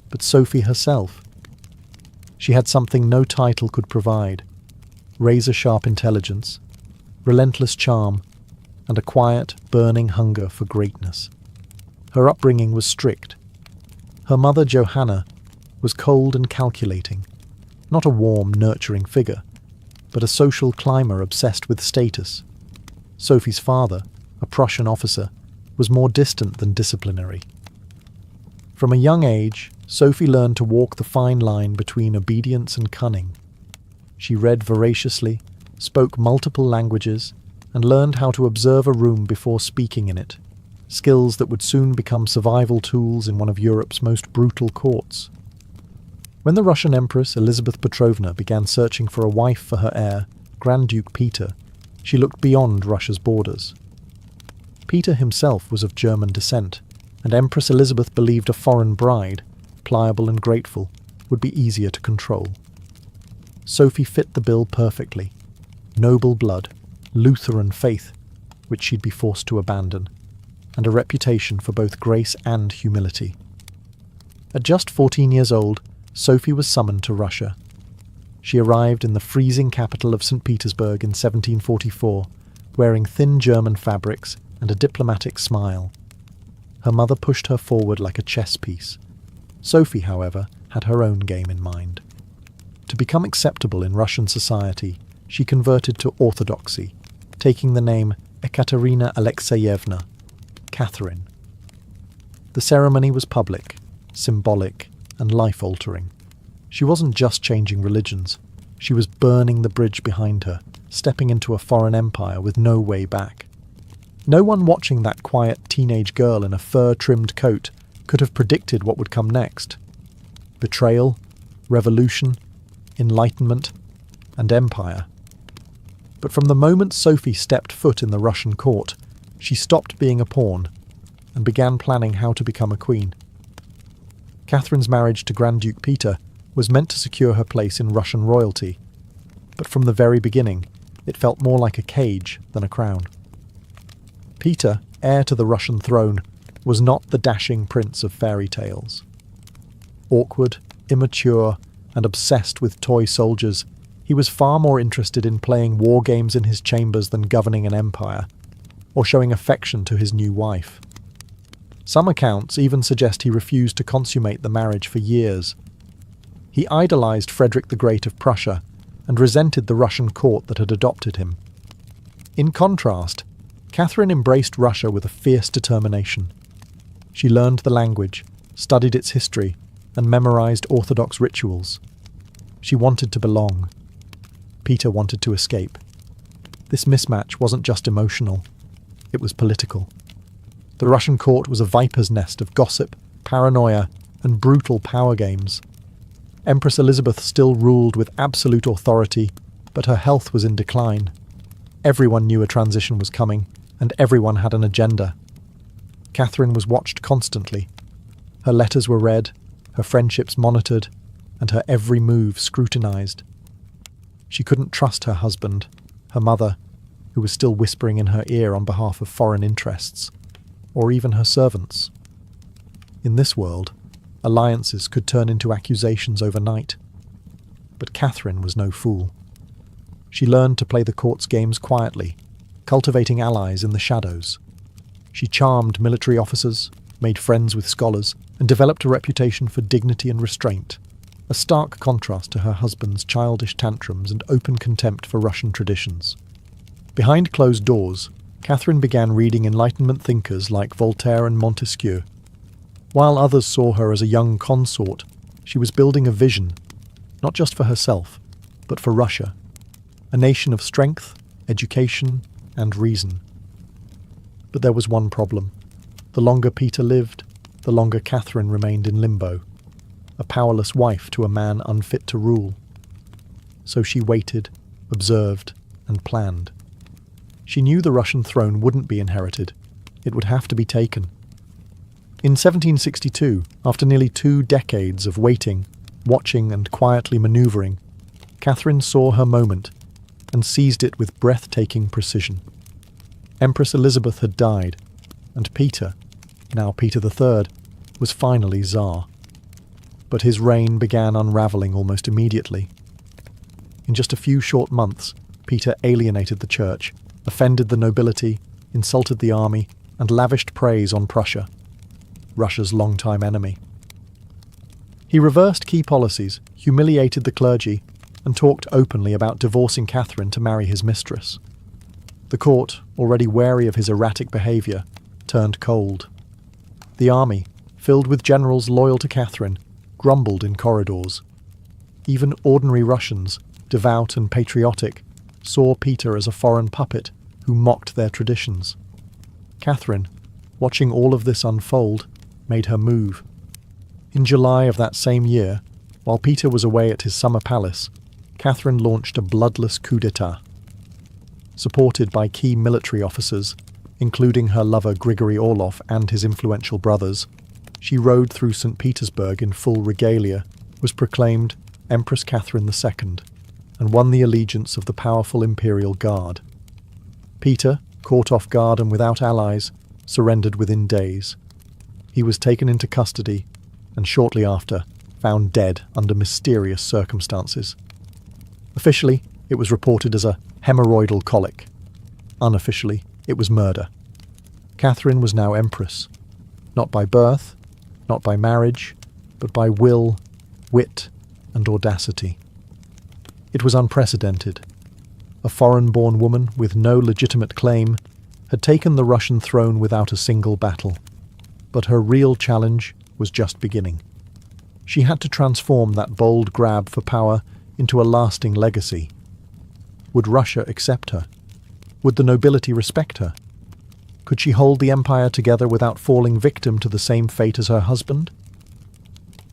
but Sophie herself. She had something no title could provide: razor-sharp intelligence, relentless charm, and a quiet, burning hunger for greatness. Her upbringing was strict. Her mother, Johanna, was cold and calculating, not a warm, nurturing figure, but a social climber obsessed with status. Sophie's father, a Prussian officer, was more distant than disciplinary. From a young age, Sophie learned to walk the fine line between obedience and cunning. She read voraciously, spoke multiple languages, and learned how to observe a room before speaking in it, skills that would soon become survival tools in one of Europe's most brutal courts. When the Russian Empress Elizabeth Petrovna began searching for a wife for her heir, Grand Duke Peter, she looked beyond Russia's borders. Peter himself was of German descent, and Empress Elizabeth believed a foreign bride, pliable and grateful, would be easier to control. Sophie fit the bill perfectly. Noble blood, Lutheran faith, which she'd be forced to abandon, and a reputation for both grace and humility. At just 14 years old, Sophie was summoned to Russia. She arrived in the freezing capital of St. Petersburg in 1744, wearing thin German fabrics and a diplomatic smile. Her mother pushed her forward like a chess piece. Sophie, however, had her own game in mind. To become acceptable in Russian society, she converted to Orthodoxy, taking the name Ekaterina Alexeyevna, Catherine. The ceremony was public, symbolic, and life-altering. She wasn't just changing religions. She was burning the bridge behind her, stepping into a foreign empire with no way back. No one watching that quiet teenage girl in a fur-trimmed coat could have predicted what would come next. Betrayal, revolution, enlightenment, and empire. But from the moment Sophie stepped foot in the Russian court, she stopped being a pawn and began planning how to become a queen. Catherine's marriage to Grand Duke Peter was meant to secure her place in Russian royalty, but from the very beginning, it felt more like a cage than a crown. Peter, heir to the Russian throne, was not the dashing prince of fairy tales. Awkward, immature, and obsessed with toy soldiers, he was far more interested in playing war games in his chambers than governing an empire, or showing affection to his new wife. Some accounts even suggest he refused to consummate the marriage for years. He idolized Frederick the Great of Prussia and resented the Russian court that had adopted him. In contrast, Catherine embraced Russia with a fierce determination. She learned the language, studied its history, and memorized Orthodox rituals. She wanted to belong. Peter wanted to escape. This mismatch wasn't just emotional, it was political. The Russian court was a viper's nest of gossip, paranoia, and brutal power games. Empress Elizabeth still ruled with absolute authority, but her health was in decline. Everyone knew a transition was coming, and everyone had an agenda. Catherine was watched constantly. Her letters were read, her friendships monitored, and her every move scrutinized. She couldn't trust her husband, her mother, who was still whispering in her ear on behalf of foreign interests, or even her servants. In this world, alliances could turn into accusations overnight. But Catherine was no fool. She learned to play the court's games quietly, cultivating allies in the shadows. She charmed military officers, made friends with scholars, and developed a reputation for dignity and restraint, a stark contrast to her husband's childish tantrums and open contempt for Russian traditions. Behind closed doors, Catherine began reading Enlightenment thinkers like Voltaire and Montesquieu. While others saw her as a young consort, she was building a vision, not just for herself, but for Russia, a nation of strength, education, and reason. But there was one problem. The longer Peter lived, the longer Catherine remained in limbo, a powerless wife to a man unfit to rule. So she waited, observed, and planned. She knew the Russian throne wouldn't be inherited. It would have to be taken. In 1762, after nearly 2 decades of waiting, watching, and quietly manoeuvring, Catherine saw her moment and seized it with breathtaking precision. Empress Elizabeth had died, and Peter, now Peter III, was finally Tsar. But his reign began unravelling almost immediately. In just a few short months, Peter alienated the church, offended the nobility, insulted the army, and lavished praise on Prussia, Russia's longtime enemy. He reversed key policies, humiliated the clergy, and talked openly about divorcing Catherine to marry his mistress. The court, already wary of his erratic behaviour, turned cold. The army, filled with generals loyal to Catherine, grumbled in corridors. Even ordinary Russians, devout and patriotic, saw Peter as a foreign puppet who mocked their traditions. Catherine, watching all of this unfold, made her move. In July of that same year, while Peter was away at his summer palace, Catherine launched a bloodless coup d'etat. Supported by key military officers, including her lover Grigory Orlov and his influential brothers, she rode through St. Petersburg in full regalia, was proclaimed Empress Catherine II, and won the allegiance of the powerful Imperial Guard. Peter, caught off guard and without allies, surrendered within days. He was taken into custody, and shortly after, found dead under mysterious circumstances. Officially, it was reported as a hemorrhoidal colic. Unofficially, it was murder. Catherine was now empress, not by birth, not by marriage, but by will, wit, and audacity. It was unprecedented. A foreign-born woman with no legitimate claim had taken the Russian throne without a single battle. But her real challenge was just beginning. She had to transform that bold grab for power into a lasting legacy. Would Russia accept her? Would the nobility respect her? Could she hold the empire together without falling victim to the same fate as her husband?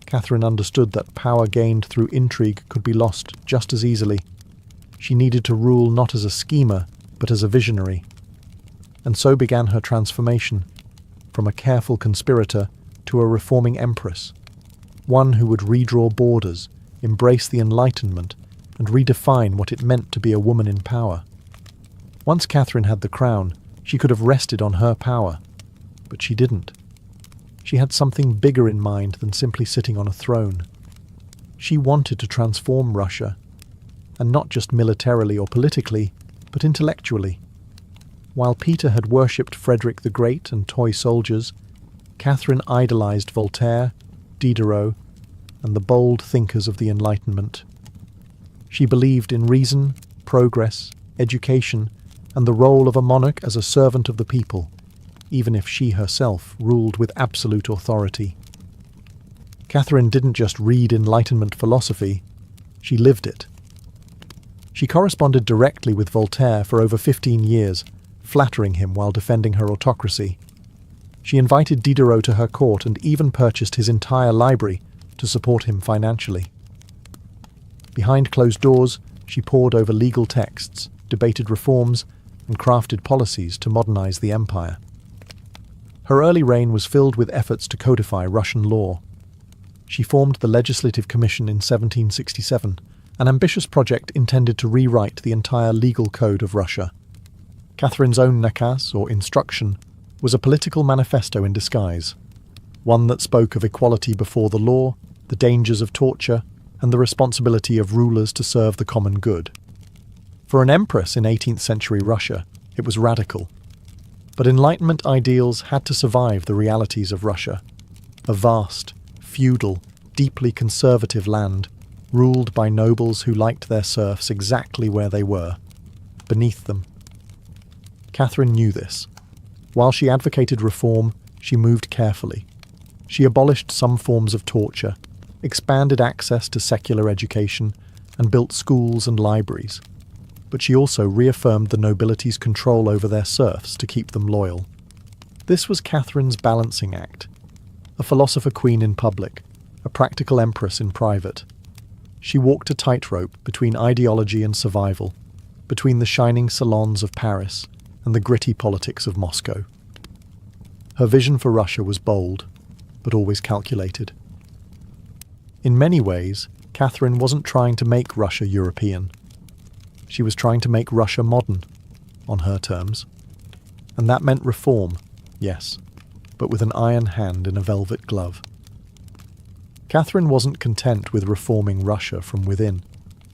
Catherine understood that power gained through intrigue could be lost just as easily. She needed to rule not as a schemer, but as a visionary. And so began her transformation, from a careful conspirator to a reforming empress, one who would redraw borders, embrace the Enlightenment, and redefine what it meant to be a woman in power. Once Catherine had the crown, she could have rested on her power, but she didn't. She had something bigger in mind than simply sitting on a throne. She wanted to transform Russia, and not just militarily or politically, but intellectually. While Peter had worshipped Frederick the Great and toy soldiers, Catherine idolized Voltaire, Diderot, and the bold thinkers of the Enlightenment. She believed in reason, progress, education, and the role of a monarch as a servant of the people, even if she herself ruled with absolute authority. Catherine didn't just read Enlightenment philosophy, she lived it. She corresponded directly with Voltaire for over 15 years, flattering him while defending her autocracy. She invited Diderot to her court and even purchased his entire library to support him financially. Behind closed doors, she pored over legal texts, debated reforms, and crafted policies to modernize the empire. Her early reign was filled with efforts to codify Russian law. She formed the Legislative Commission in 1767, an ambitious project intended to rewrite the entire legal code of Russia. Catherine's own nakaz, or instruction, was a political manifesto in disguise, one that spoke of equality before the law, the dangers of torture, and the responsibility of rulers to serve the common good. For an empress in 18th century Russia, it was radical. But Enlightenment ideals had to survive the realities of Russia, a vast, feudal, deeply conservative land, ruled by nobles who liked their serfs exactly where they were, beneath them. Catherine knew this. While she advocated reform, she moved carefully. She abolished some forms of torture, expanded access to secular education, and built schools and libraries. But she also reaffirmed the nobility's control over their serfs to keep them loyal. This was Catherine's balancing act, a philosopher queen in public, a practical empress in private. She walked a tightrope between ideology and survival, between the shining salons of Paris and the gritty politics of Moscow. Her vision for Russia was bold, but always calculated. In many ways, Catherine wasn't trying to make Russia European. She was trying to make Russia modern, on her terms. And that meant reform, yes, but with an iron hand in a velvet glove. Catherine wasn't content with reforming Russia from within.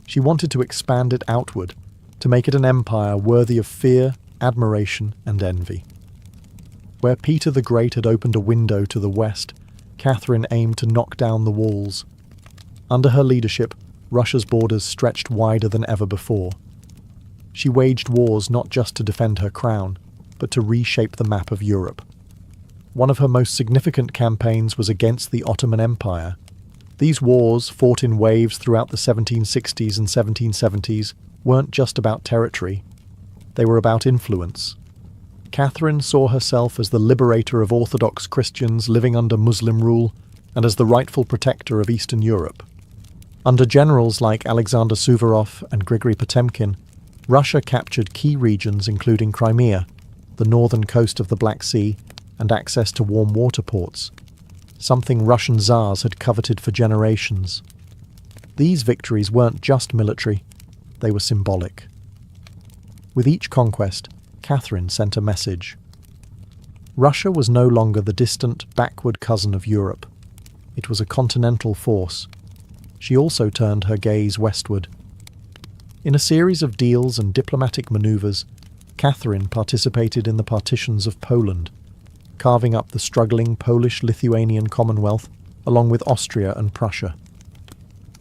She wanted to expand it outward, to make it an empire worthy of fear, admiration, and envy. Where Peter the Great had opened a window to the west, Catherine aimed to knock down the walls. Under her leadership, Russia's borders stretched wider than ever before. She waged wars not just to defend her crown, but to reshape the map of Europe. One of her most significant campaigns was against the Ottoman Empire. These wars, fought in waves throughout the 1760s and 1770s, weren't just about territory. They were about influence. Catherine saw herself as the liberator of Orthodox Christians living under Muslim rule and as the rightful protector of Eastern Europe. Under generals like Alexander Suvorov and Grigory Potemkin, Russia captured key regions including Crimea, the northern coast of the Black Sea, and access to warm water ports, something Russian Tsars had coveted for generations. These victories weren't just military, they were symbolic. With each conquest, Catherine sent a message. Russia was no longer the distant, backward cousin of Europe. It was a continental force. She also turned her gaze westward. In a series of deals and diplomatic maneuvers, Catherine participated in the partitions of Poland, carving up the struggling Polish-Lithuanian Commonwealth along with Austria and Prussia.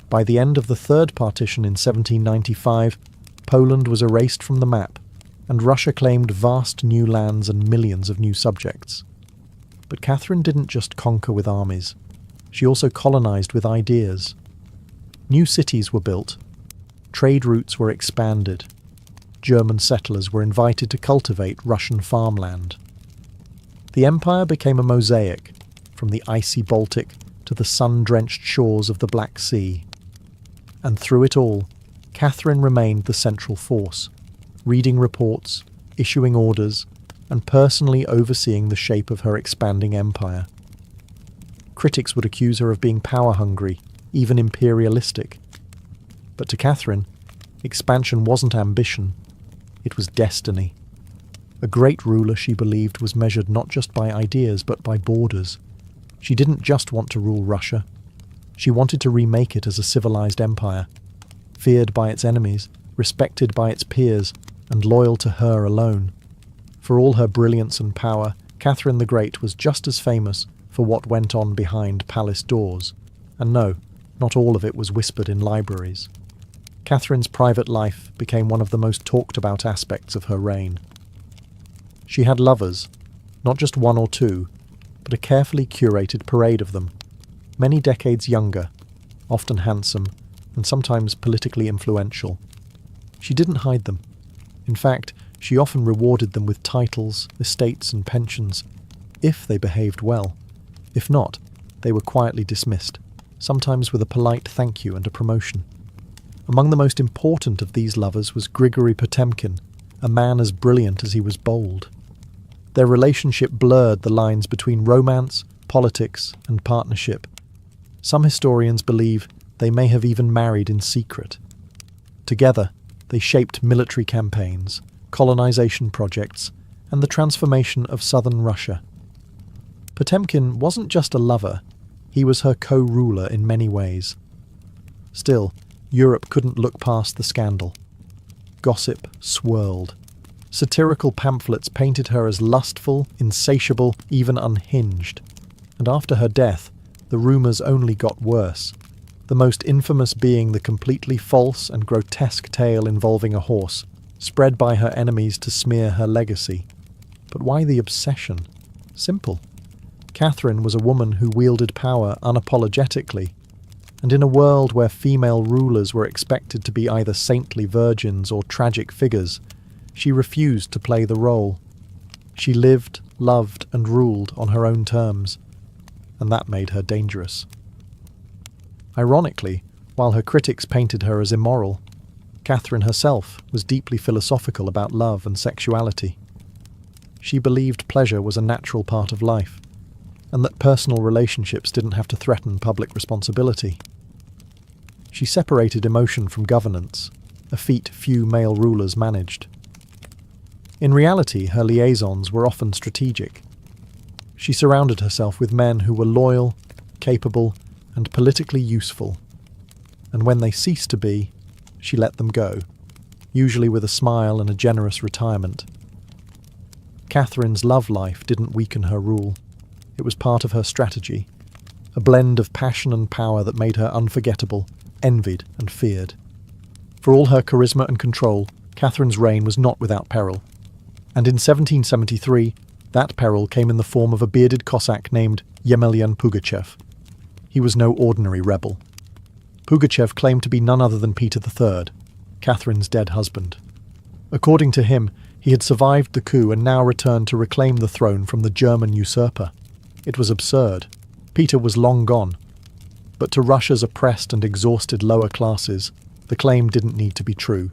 By the end of the Third Partition in 1795, Poland was erased from the map, and Russia claimed vast new lands and millions of new subjects. But Catherine didn't just conquer with armies. She also colonized with ideas. New cities were built. Trade routes were expanded. German settlers were invited to cultivate Russian farmland. The empire became a mosaic, from the icy Baltic to the sun-drenched shores of the Black Sea. And through it all, Catherine remained the central force, reading reports, issuing orders, and personally overseeing the shape of her expanding empire. Critics would accuse her of being power-hungry, even imperialistic. But to Catherine, expansion wasn't ambition, it was destiny. A great ruler, she believed, was measured not just by ideas but by borders. She didn't just want to rule Russia. She wanted to remake it as a civilized empire, feared by its enemies, respected by its peers, and loyal to her alone. For all her brilliance and power, Catherine the Great was just as famous for what went on behind palace doors. And no, not all of it was whispered in libraries. Catherine's private life became one of the most talked about aspects of her reign. She had lovers, not just one or two, but a carefully curated parade of them, many decades younger, often handsome, and sometimes politically influential. She didn't hide them. In fact, she often rewarded them with titles, estates, and pensions, if they behaved well. If not, they were quietly dismissed, sometimes with a polite thank you and a promotion. Among the most important of these lovers was Grigory Potemkin, a man as brilliant as he was bold. Their relationship blurred the lines between romance, politics, and partnership. Some historians believe they may have even married in secret. Together, they shaped military campaigns, colonization projects, and the transformation of southern Russia. Potemkin wasn't just a lover, he was her co-ruler in many ways. Still, Europe couldn't look past the scandal. Gossip swirled. Satirical pamphlets painted her as lustful, insatiable, even unhinged. And after her death, the rumours only got worse, the most infamous being the completely false and grotesque tale involving a horse, spread by her enemies to smear her legacy. But why the obsession? Simple. Catherine was a woman who wielded power unapologetically, and in a world where female rulers were expected to be either saintly virgins or tragic figures, she refused to play the role. She lived, loved, and ruled on her own terms, and that made her dangerous. Ironically, while her critics painted her as immoral, Catherine herself was deeply philosophical about love and sexuality. She believed pleasure was a natural part of life, and that personal relationships didn't have to threaten public responsibility. She separated emotion from governance, a feat few male rulers managed. In reality, her liaisons were often strategic. She surrounded herself with men who were loyal, capable, and politically useful. And when they ceased to be, she let them go, usually with a smile and a generous retirement. Catherine's love life didn't weaken her rule. It was part of her strategy, a blend of passion and power that made her unforgettable, envied and feared. For all her charisma and control, Catherine's reign was not without peril. And in 1773, that peril came in the form of a bearded Cossack named Yemelyan Pugachev. He was no ordinary rebel. Pugachev claimed to be none other than Peter III, Catherine's dead husband. According to him, he had survived the coup and now returned to reclaim the throne from the German usurper. It was absurd. Peter was long gone. But to Russia's oppressed and exhausted lower classes, the claim didn't need to be true.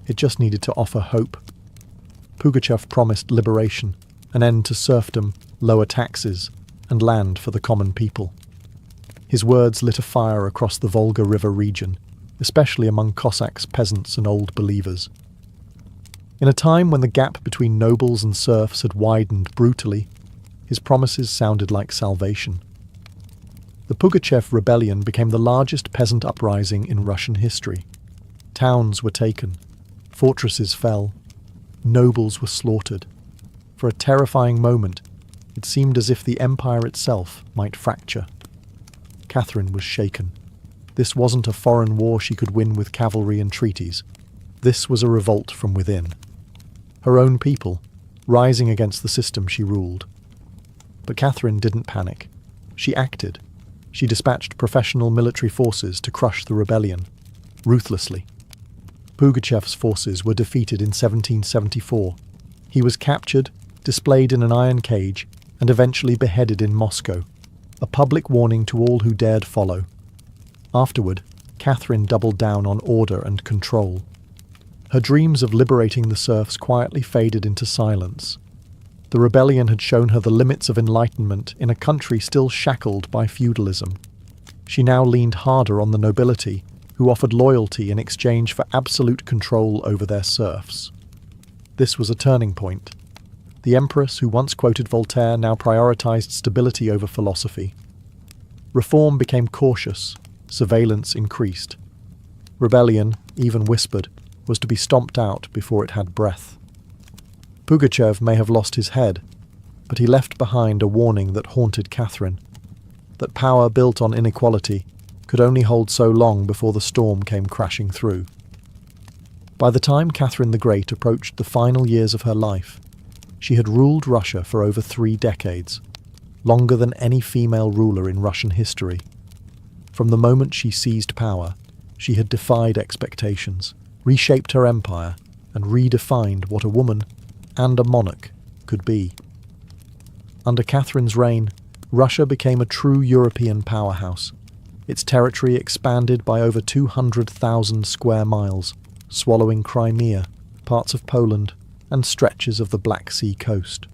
It just needed to offer hope. Pugachev promised liberation, an end to serfdom, lower taxes, and land for the common people. His words lit a fire across the Volga River region, especially among Cossacks, peasants, and old believers. In a time when the gap between nobles and serfs had widened brutally, his promises sounded like salvation. The Pugachev rebellion became the largest peasant uprising in Russian history. Towns were taken, fortresses fell, Nobles were slaughtered. For a terrifying moment, it seemed as if the empire itself might fracture. Catherine was shaken. This wasn't a foreign war she could win with cavalry and treaties. This was a revolt from within. Her own people, rising against the system she ruled. But Catherine didn't panic. She acted. She dispatched professional military forces to crush the rebellion, ruthlessly. Pugachev's forces were defeated in 1774. He was captured, displayed in an iron cage, and eventually beheaded in Moscow, a public warning to all who dared follow. Afterward, Catherine doubled down on order and control. Her dreams of liberating the serfs quietly faded into silence. The rebellion had shown her the limits of enlightenment in a country still shackled by feudalism. She now leaned harder on the nobility, who offered loyalty in exchange for absolute control over their serfs. This was a turning point. The empress who once quoted Voltaire now prioritized stability over philosophy. Reform became cautious, surveillance increased. Rebellion, even whispered, was to be stomped out before it had breath. Pugachev may have lost his head, but he left behind a warning that haunted Catherine, that power built on inequality could only hold so long before the storm came crashing through. By the time Catherine the Great approached the final years of her life, she had ruled Russia for over 3 decades, longer than any female ruler in Russian history. From the moment she seized power, she had defied expectations, reshaped her empire, and redefined what a woman and a monarch could be. Under Catherine's reign, Russia became a true European powerhouse. Its territory expanded by over 200,000 square miles, swallowing Crimea, parts of Poland, and stretches of the Black Sea coast.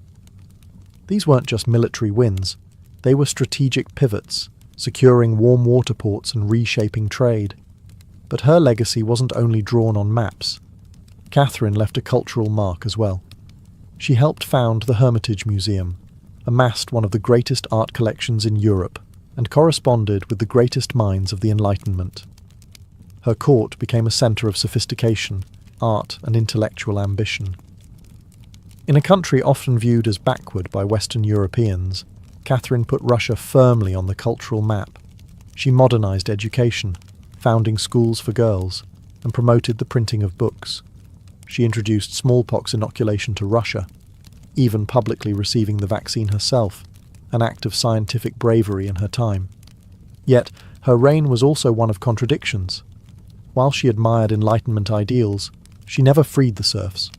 These weren't just military wins, they were strategic pivots, securing warm water ports and reshaping trade. But her legacy wasn't only drawn on maps. Catherine left a cultural mark as well. She helped found the Hermitage Museum, amassed one of the greatest art collections in Europe, and corresponded with the greatest minds of the Enlightenment. Her court became a centre of sophistication, art, and intellectual ambition. In a country often viewed as backward by Western Europeans, Catherine put Russia firmly on the cultural map. She modernised education, founding schools for girls, and promoted the printing of books. She introduced smallpox inoculation to Russia, even publicly receiving the vaccine herself, an act of scientific bravery in her time. Yet, her reign was also one of contradictions. While she admired Enlightenment ideals, she never freed the serfs.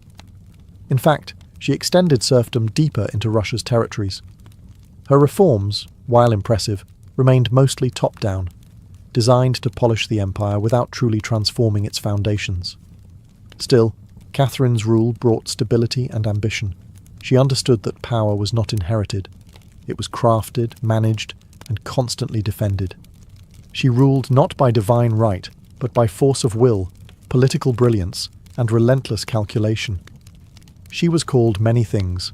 In fact, she extended serfdom deeper into Russia's territories. Her reforms, while impressive, remained mostly top-down, designed to polish the empire without truly transforming its foundations. Still, Catherine's rule brought stability and ambition. She understood that power was not inherited. It was crafted, managed, and constantly defended. She ruled not by divine right, but by force of will, political brilliance, and relentless calculation. She was called many things: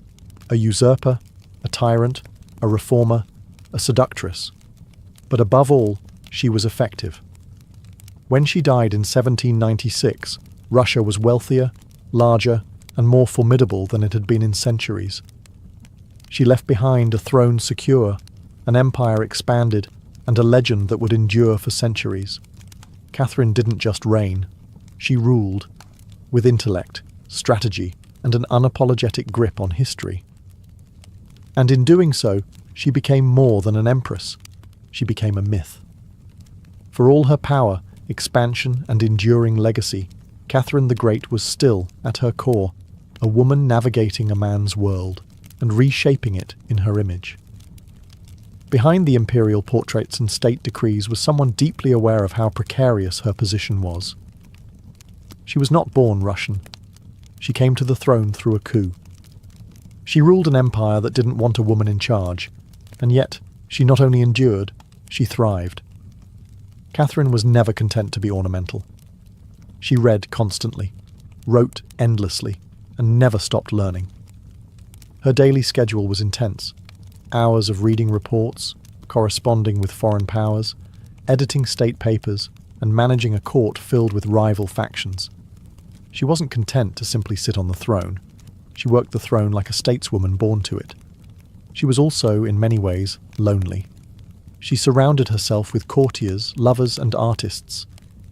a usurper, a tyrant, a reformer, a seductress. But above all, she was effective. When she died in 1796, Russia was wealthier, larger, and more formidable than it had been in centuries. She left behind a throne secure, an empire expanded, and a legend that would endure for centuries. Catherine didn't just reign, she ruled, with intellect, strategy, and an unapologetic grip on history. And in doing so, she became more than an empress. She became a myth. For all her power, expansion, and enduring legacy, Catherine the Great was still, at her core, a woman navigating a man's world and reshaping it in her image. Behind the imperial portraits and state decrees was someone deeply aware of how precarious her position was. She was not born Russian. She came to the throne through a coup. She ruled an empire that didn't want a woman in charge, and yet she not only endured, she thrived. Catherine was never content to be ornamental. She read constantly, wrote endlessly, and never stopped learning. Her daily schedule was intense. Hours of reading reports, corresponding with foreign powers, editing state papers, and managing a court filled with rival factions. She wasn't content to simply sit on the throne. She worked the throne like a stateswoman born to it. She was also, in many ways, lonely. She surrounded herself with courtiers, lovers, and artists,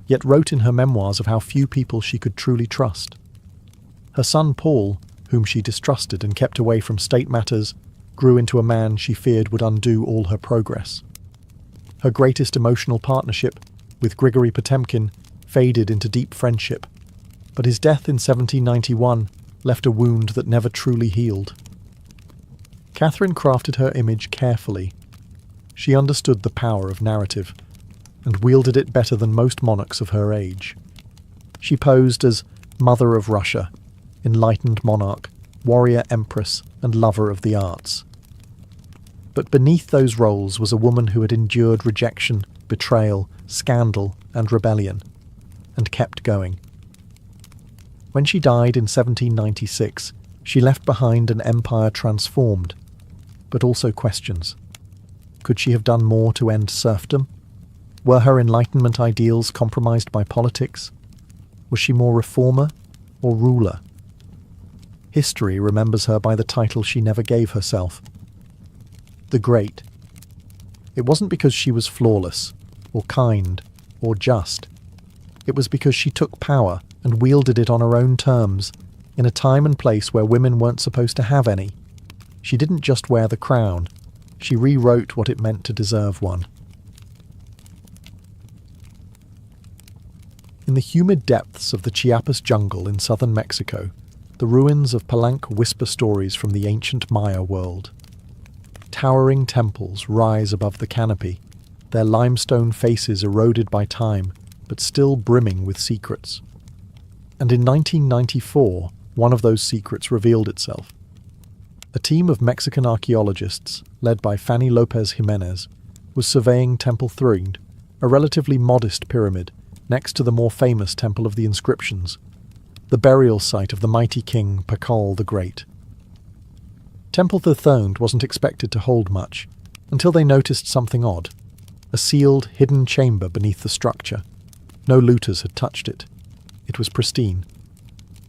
yet wrote in her memoirs of how few people she could truly trust. Her son Paul, whom she distrusted and kept away from state matters, grew into a man she feared would undo all her progress. Her greatest emotional partnership, with Grigory Potemkin, faded into deep friendship, but his death in 1791 left a wound that never truly healed. Catherine crafted her image carefully. She understood the power of narrative, and wielded it better than most monarchs of her age. She posed as Mother of Russia, enlightened monarch, warrior empress, and lover of the arts. But beneath those roles was a woman who had endured rejection, betrayal, scandal, and rebellion, and kept going. When she died in 1796, she left behind an empire transformed, but also questions. Could she have done more to end serfdom? Were her Enlightenment ideals compromised by politics? Was she more reformer or ruler? History remembers her by the title she never gave herself, the Great. It wasn't because she was flawless, or kind, or just. It was because she took power and wielded it on her own terms, in a time and place where women weren't supposed to have any. She didn't just wear the crown, she rewrote what it meant to deserve one. In the humid depths of the Chiapas jungle in southern Mexico, the ruins of Palenque whisper stories from the ancient Maya world. Towering temples rise above the canopy, their limestone faces eroded by time, but still brimming with secrets. And in 1994, one of those secrets revealed itself. A team of Mexican archaeologists, led by Fanny Lopez Jimenez, was surveying Temple Threed, a relatively modest pyramid, next to the more famous Temple of the Inscriptions, the burial site of the mighty king Pakal the Great. Temple Threed wasn't expected to hold much, until they noticed something odd. A sealed, hidden chamber beneath the structure. No looters had touched it. It was pristine.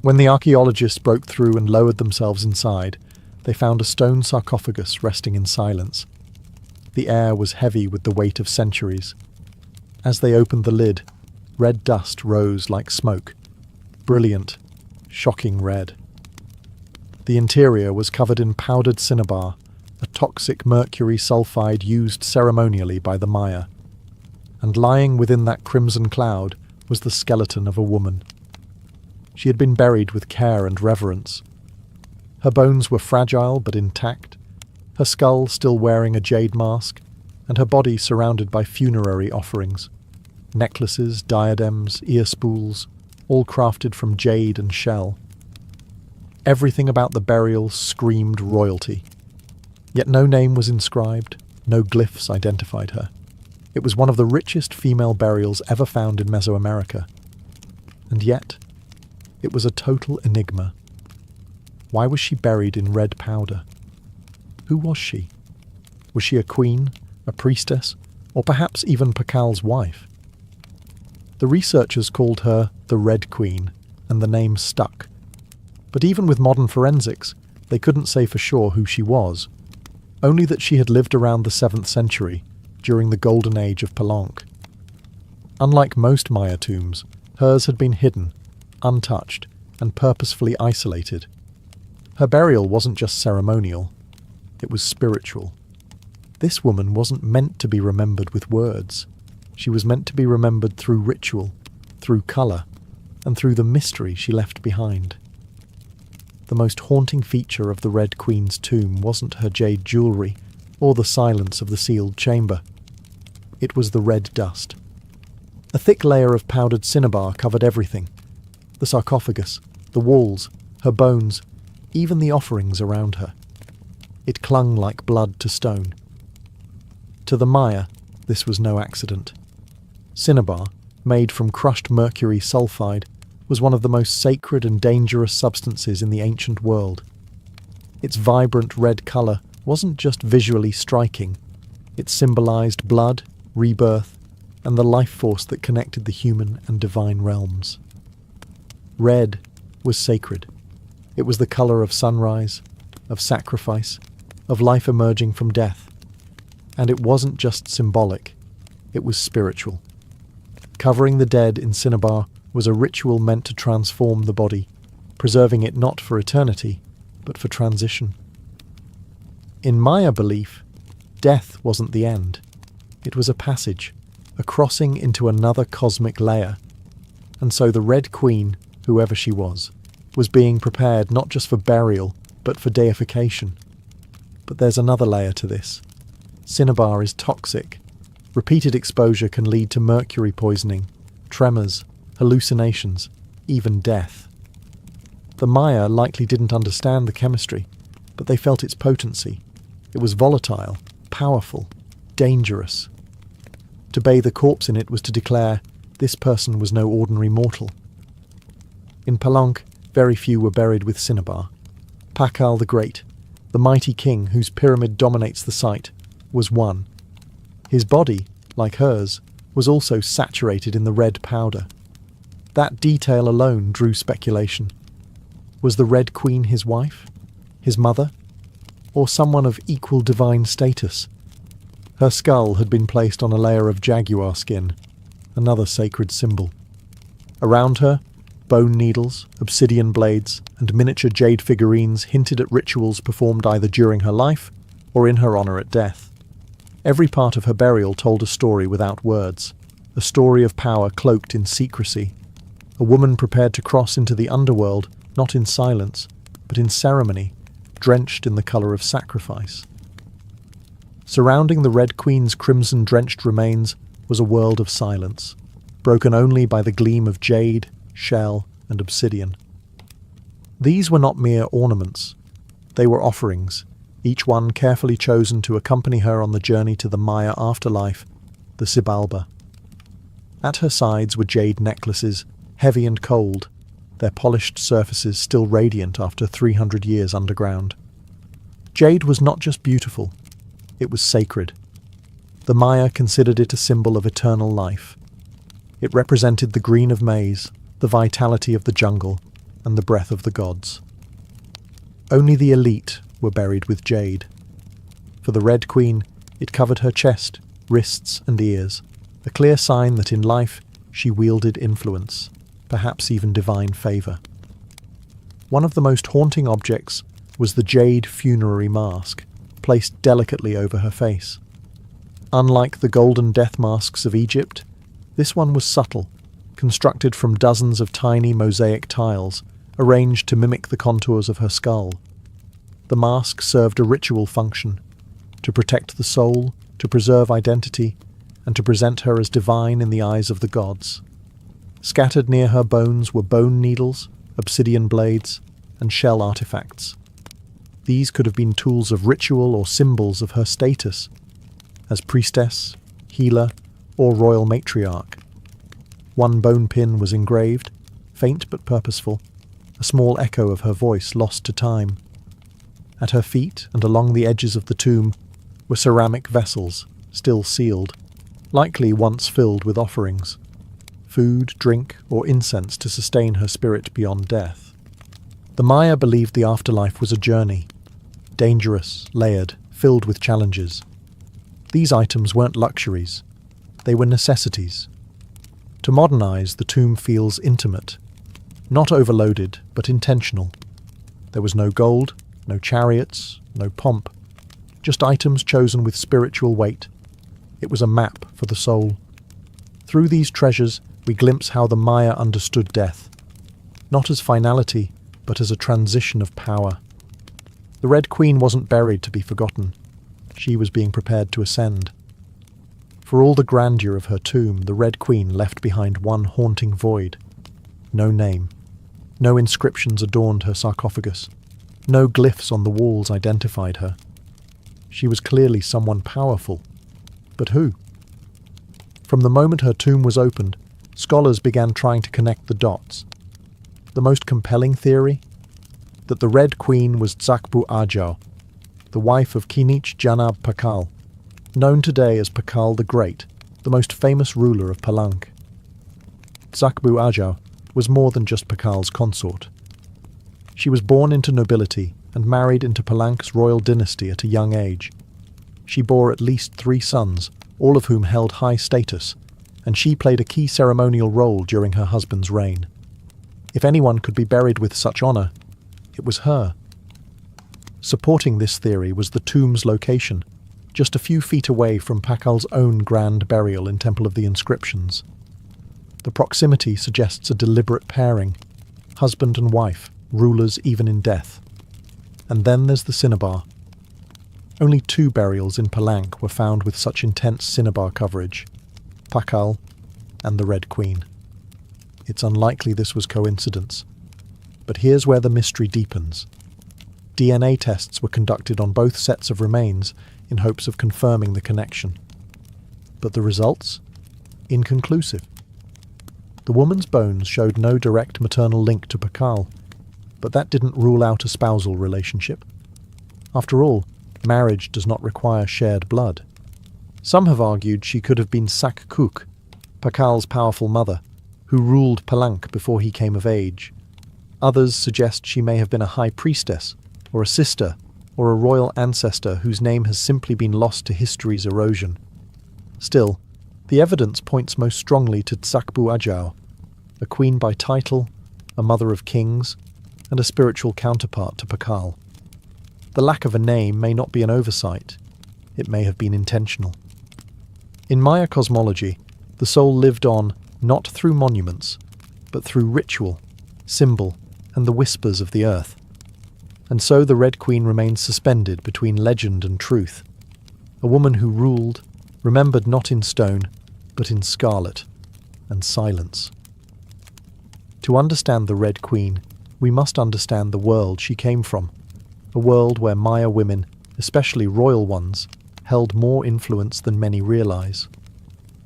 When the archaeologists broke through and lowered themselves inside, they found a stone sarcophagus resting in silence. The air was heavy with the weight of centuries. As they opened the lid, red dust rose like smoke. Brilliant, shocking red. The interior was covered in powdered cinnabar, a toxic mercury sulfide used ceremonially by the Maya. And lying within that crimson cloud was the skeleton of a woman. She had been buried with care and reverence. Her bones were fragile but intact, her skull still wearing a jade mask, and her body surrounded by funerary offerings. Necklaces, diadems, ear spools, all crafted from jade and shell. Everything about the burial screamed royalty. Yet no name was inscribed, no glyphs identified her. It was one of the richest female burials ever found in Mesoamerica. And yet, it was a total enigma. Why was she buried in red powder? Who was she? Was she a queen, a priestess, or perhaps even Pakal's wife? The researchers called her the Red Queen, and the name stuck. But even with modern forensics, they couldn't say for sure who she was, only that she had lived around the 7th century, during the golden age of Palenque. Unlike most Maya tombs, hers had been hidden, untouched, and purposefully isolated. Her burial wasn't just ceremonial, it was spiritual. This woman wasn't meant to be remembered with words. She was meant to be remembered through ritual, through colour, and through the mystery she left behind. The most haunting feature of the Red Queen's tomb wasn't her jade jewellery, or the silence of the sealed chamber. It was the red dust. A thick layer of powdered cinnabar covered everything. The sarcophagus, the walls, her bones, even the offerings around her. It clung like blood to stone. To the Maya, this was no accident. Cinnabar, made from crushed mercury sulfide, was one of the most sacred and dangerous substances in the ancient world. Its vibrant red colour wasn't just visually striking, it symbolised blood, rebirth, and the life force that connected the human and divine realms. Red was sacred. It was the colour of sunrise, of sacrifice, of life emerging from death. And it wasn't just symbolic, it was spiritual. Covering the dead in cinnabar was a ritual meant to transform the body, preserving it not for eternity, but for transition. In Maya belief, death wasn't the end. It was a passage, a crossing into another cosmic layer. And so the Red Queen, whoever she was being prepared not just for burial, but for deification. But there's another layer to this. Cinnabar is toxic. Repeated exposure can lead to mercury poisoning, tremors, hallucinations, even death. The Maya likely didn't understand the chemistry, but they felt its potency. It was volatile, powerful, dangerous. To bathe a corpse in it was to declare this person was no ordinary mortal. In Palenque, very few were buried with cinnabar. Pakal the Great, the mighty king whose pyramid dominates the site, was one. His body, like hers, was also saturated in the red powder. That detail alone drew speculation. Was the Red Queen his wife? His mother? Or someone of equal divine status? Her skull had been placed on a layer of jaguar skin, another sacred symbol. Around her, bone needles, obsidian blades, and miniature jade figurines hinted at rituals performed either during her life or in her honour at death. Every part of her burial told a story without words, a story of power cloaked in secrecy, a woman prepared to cross into the underworld, not in silence, but in ceremony, drenched in the colour of sacrifice. Surrounding the Red Queen's crimson-drenched remains was a world of silence, broken only by the gleam of jade, shell, and obsidian. These were not mere ornaments. They were offerings, each one carefully chosen to accompany her on the journey to the Maya afterlife, the Xibalba. At her sides were jade necklaces, heavy and cold, their polished surfaces still radiant after 300 years underground. Jade was not just beautiful, it was sacred. The Maya considered it a symbol of eternal life. It represented the green of maize, the vitality of the jungle, and the breath of the gods. Only the elite were buried with jade. For the Red Queen, it covered her chest, wrists, and ears, a clear sign that in life she wielded influence, perhaps even divine favour. One of the most haunting objects was the jade funerary mask, placed delicately over her face. Unlike the golden death masks of Egypt, this one was subtle, constructed from dozens of tiny mosaic tiles, arranged to mimic the contours of her skull. The mask served a ritual function, to protect the soul, to preserve identity, and to present her as divine in the eyes of the gods. Scattered near her bones were bone needles, obsidian blades, and shell artifacts. These could have been tools of ritual or symbols of her status, as priestess, healer, or royal matriarch. One bone pin was engraved, faint but purposeful, a small echo of her voice lost to time. At her feet and along the edges of the tomb were ceramic vessels, still sealed, likely once filled with offerings, food, drink, or incense to sustain her spirit beyond death. The Maya believed the afterlife was a journey, dangerous, layered, filled with challenges. These items weren't luxuries, they were necessities. To modernize, the tomb feels intimate, not overloaded, but intentional. There was no gold, no chariots, no pomp, just items chosen with spiritual weight. It was a map for the soul. Through these treasures, we glimpse how the Maya understood death, not as finality, but as a transition of power. The Red Queen wasn't buried to be forgotten. She was being prepared to ascend. For all the grandeur of her tomb, the Red Queen left behind one haunting void. No name. No inscriptions adorned her sarcophagus. No glyphs on the walls identified her. She was clearly someone powerful. But who? From the moment her tomb was opened, scholars began trying to connect the dots. The most compelling theory? That the Red Queen was Tsakbu Ajau, the wife of Kinich Janab Pakal, known today as Pakal the Great, the most famous ruler of Palenque. Tsakbu Ajau was more than just Pakal's consort. She was born into nobility and married into Palank's royal dynasty at a young age. She bore at least 3 sons, all of whom held high status, and she played a key ceremonial role during her husband's reign. If anyone could be buried with such honour, it was her. Supporting this theory was the tomb's location, just a few feet away from Pakal's own grand burial in Temple of the Inscriptions. The proximity suggests a deliberate pairing, husband and wife, rulers even in death. And then there's the cinnabar. Only 2 burials in Palank were found with such intense cinnabar coverage, Pakal and the Red Queen. It's unlikely this was coincidence. But here's where the mystery deepens. DNA tests were conducted on both sets of remains in hopes of confirming the connection. But the results? Inconclusive. The woman's bones showed no direct maternal link to Pakal, but that didn't rule out a spousal relationship. After all, marriage does not require shared blood. Some have argued she could have been Sakkuk, Pakal's powerful mother, who ruled Palank before he came of age. Others suggest she may have been a high priestess, or a sister, or a royal ancestor whose name has simply been lost to history's erosion. Still, the evidence points most strongly to Tsakbu Ajau, a queen by title, a mother of kings, and a spiritual counterpart to Pakal. The lack of a name may not be an oversight. It may have been intentional. In Maya cosmology, the soul lived on not through monuments, but through ritual, symbol, and the whispers of the earth. And so the Red Queen remains suspended between legend and truth, a woman who ruled, remembered not in stone, but in scarlet and silence. To understand the Red Queen, we must understand the world she came from, a world where Maya women, especially royal ones, held more influence than many realize.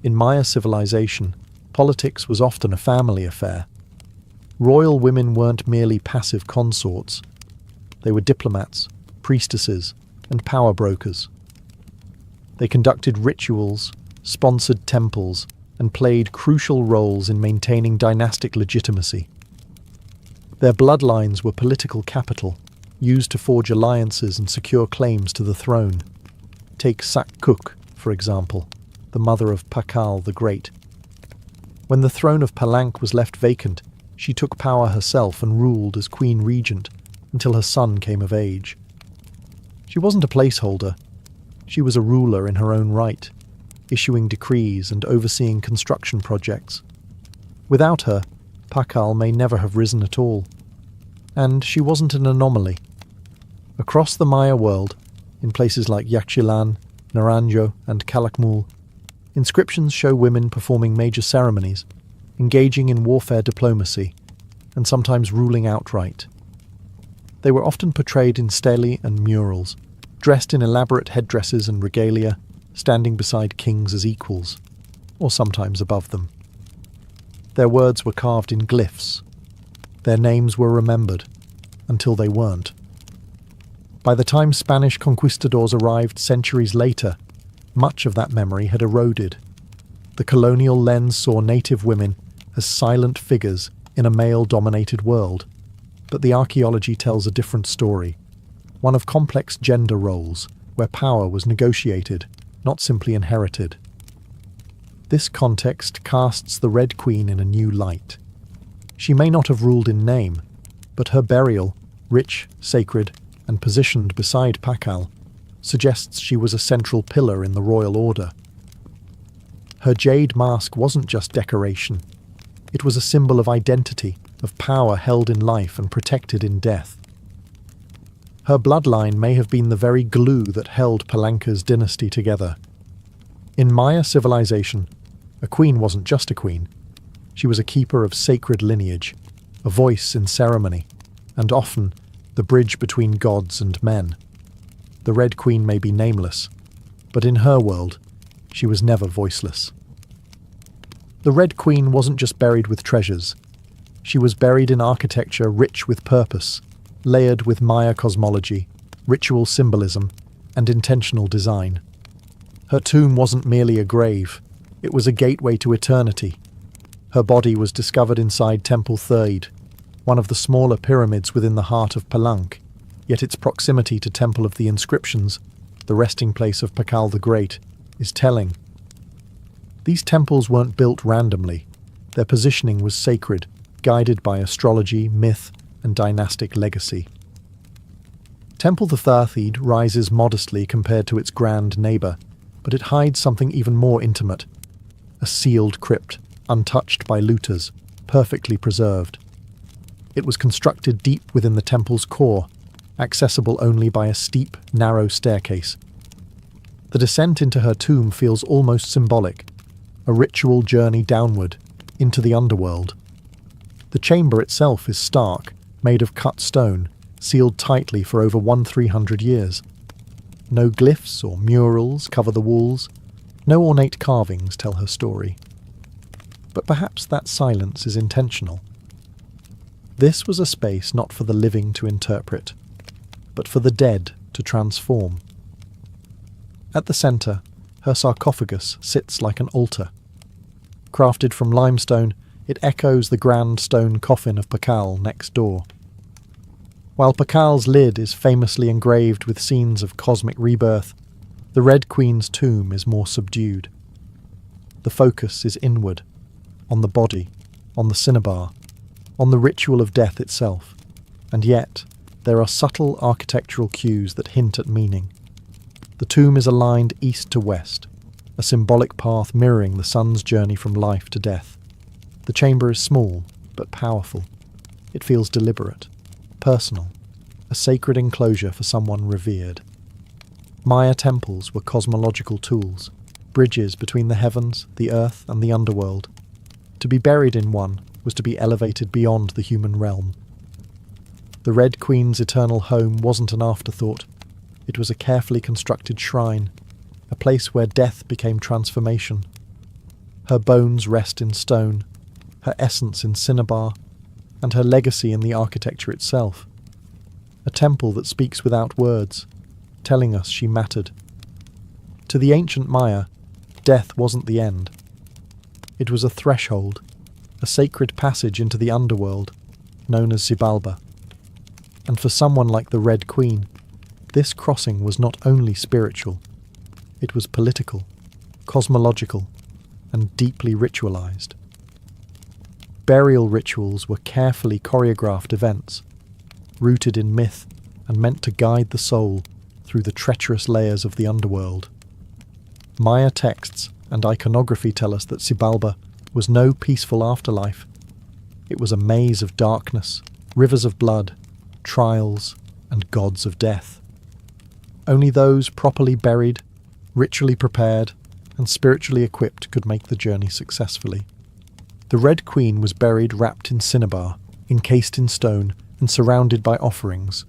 In Maya civilization, politics was often a family affair. Royal women weren't merely passive consorts. They were diplomats, priestesses, and power brokers. They conducted rituals, sponsored temples, and played crucial roles in maintaining dynastic legitimacy. Their bloodlines were political capital, used to forge alliances and secure claims to the throne. Take Sakkuk, for example, the mother of Pakal the Great. When the throne of Palank was left vacant, she took power herself and ruled as queen regent until her son came of age. She wasn't a placeholder. She was a ruler in her own right, issuing decrees and overseeing construction projects. Without her, Pakal may never have risen at all. And she wasn't an anomaly. Across the Maya world, in places like Yaxchilan, Naranjo, and Calakmul, inscriptions show women performing major ceremonies, engaging in warfare diplomacy, and sometimes ruling outright. They were often portrayed in stelae and murals, dressed in elaborate headdresses and regalia, standing beside kings as equals, or sometimes above them. Their words were carved in glyphs. Their names were remembered, until they weren't. By the time Spanish conquistadors arrived centuries later, much of that memory had eroded. The colonial lens saw native women as silent figures in a male-dominated world, but the archaeology tells a different story, one of complex gender roles, where power was negotiated, not simply inherited. This context casts the Red Queen in a new light. She may not have ruled in name, but her burial, rich, sacred, and positioned beside Pakal, suggests she was a central pillar in the royal order. Her jade mask wasn't just decoration. It was a symbol of identity, of power held in life and protected in death. Her bloodline may have been the very glue that held Palanka's dynasty together. In Maya civilization, a queen wasn't just a queen. She was a keeper of sacred lineage, a voice in ceremony, and often the bridge between gods and men. The Red Queen may be nameless, but in her world, she was never voiceless. The Red Queen wasn't just buried with treasures. She was buried in architecture rich with purpose, layered with Maya cosmology, ritual symbolism, and intentional design. Her tomb wasn't merely a grave, it was a gateway to eternity. Her body was discovered inside Temple Third, one of the smaller pyramids within the heart of Palenque, yet its proximity to Temple of the Inscriptions, the resting place of Pakal the Great, is telling. These temples weren't built randomly. Their positioning was sacred, guided by astrology, myth, and dynastic legacy. Temple the Tharthid rises modestly compared to its grand neighbour, but it hides something even more intimate. A sealed crypt, untouched by looters, perfectly preserved. It was constructed deep within the temple's core, accessible only by a steep, narrow staircase. The descent into her tomb feels almost symbolic, a ritual journey downward, into the underworld. The chamber itself is stark, made of cut stone, sealed tightly for over 1,300 years. No glyphs or murals cover the walls, no ornate carvings tell her story. But perhaps that silence is intentional. This was a space not for the living to interpret, but for the dead to transform. At the centre, her sarcophagus sits like an altar. Crafted from limestone, it echoes the grand stone coffin of Pakal next door. While Pakal's lid is famously engraved with scenes of cosmic rebirth, the Red Queen's tomb is more subdued. The focus is inward, on the body, on the cinnabar, on the ritual of death itself, and yet there are subtle architectural cues that hint at meaning. The tomb is aligned east to west, a symbolic path mirroring the sun's journey from life to death. The chamber is small, but powerful. It feels deliberate, personal, a sacred enclosure for someone revered. Maya temples were cosmological tools, bridges between the heavens, the earth, and the underworld. To be buried in one was to be elevated beyond the human realm. The Red Queen's eternal home wasn't an afterthought. It was a carefully constructed shrine, a place where death became transformation. Her bones rest in stone, her essence in cinnabar, and her legacy in the architecture itself. A temple that speaks without words, telling us she mattered. To the ancient Maya, death wasn't the end. It was a threshold, a sacred passage into the underworld, known as Xibalba. And for someone like the Red Queen, this crossing was not only spiritual, it was political, cosmological, and deeply ritualized. Burial rituals were carefully choreographed events, rooted in myth and meant to guide the soul through the treacherous layers of the underworld. Maya texts and iconography tell us that Xibalba was no peaceful afterlife. It was a maze of darkness, rivers of blood, trials, and gods of death. Only those properly buried, ritually prepared, and spiritually equipped could make the journey successfully. The Red Queen was buried wrapped in cinnabar, encased in stone, and surrounded by offerings,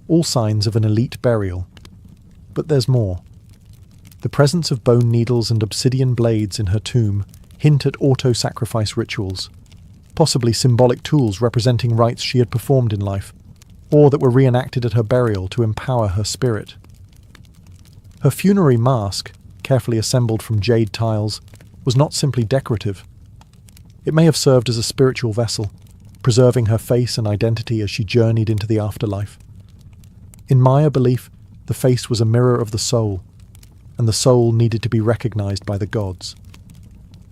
all signs of an elite burial. But there's more. The presence of bone needles and obsidian blades in her tomb hint at auto-sacrifice rituals, possibly symbolic tools representing rites she had performed in life, or that were reenacted at her burial to empower her spirit. Her funerary mask, carefully assembled from jade tiles, was not simply decorative. It may have served as a spiritual vessel, preserving her face and identity as she journeyed into the afterlife. In Maya belief, the face was a mirror of the soul, and the soul needed to be recognized by the gods.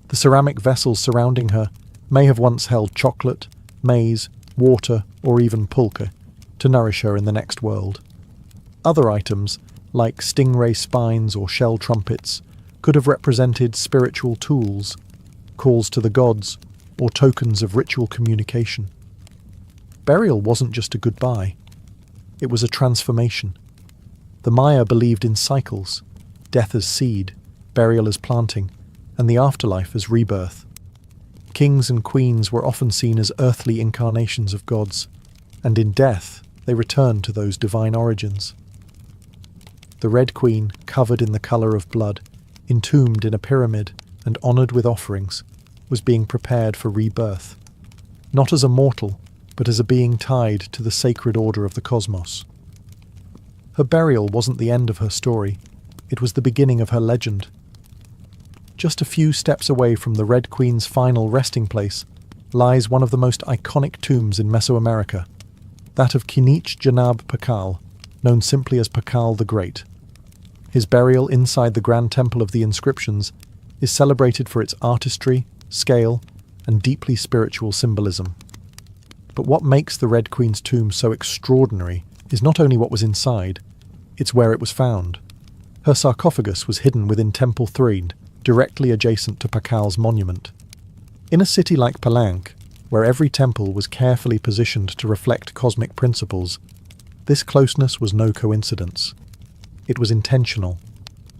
The ceramic vessels surrounding her may have once held chocolate, maize, water, or even pulque, to nourish her in the next world. Other items, like stingray spines or shell trumpets, could have represented spiritual tools, calls to the gods, or tokens of ritual communication. Burial wasn't just a goodbye. It was a transformation. The Maya believed in cycles, death as seed, burial as planting, and the afterlife as rebirth. Kings and queens were often seen as earthly incarnations of gods, and in death they returned to those divine origins. The Red Queen, covered in the colour of blood, entombed in a pyramid and honoured with offerings, was being prepared for rebirth, not as a mortal, but as a being tied to the sacred order of the cosmos. Her burial wasn't the end of her story, it was the beginning of her legend. Just a few steps away from the Red Queen's final resting place, lies one of the most iconic tombs in Mesoamerica, that of Kinich Janab Pakal, known simply as Pakal the Great. His burial inside the Grand Temple of the Inscriptions is celebrated for its artistry, scale, and deeply spiritual symbolism. But what makes the Red Queen's tomb so extraordinary is not only what was inside, it's where it was found. Her sarcophagus was hidden within Temple Threed, directly adjacent to Pakal's monument. In a city like Palenque, where every temple was carefully positioned to reflect cosmic principles, this closeness was no coincidence. It was intentional,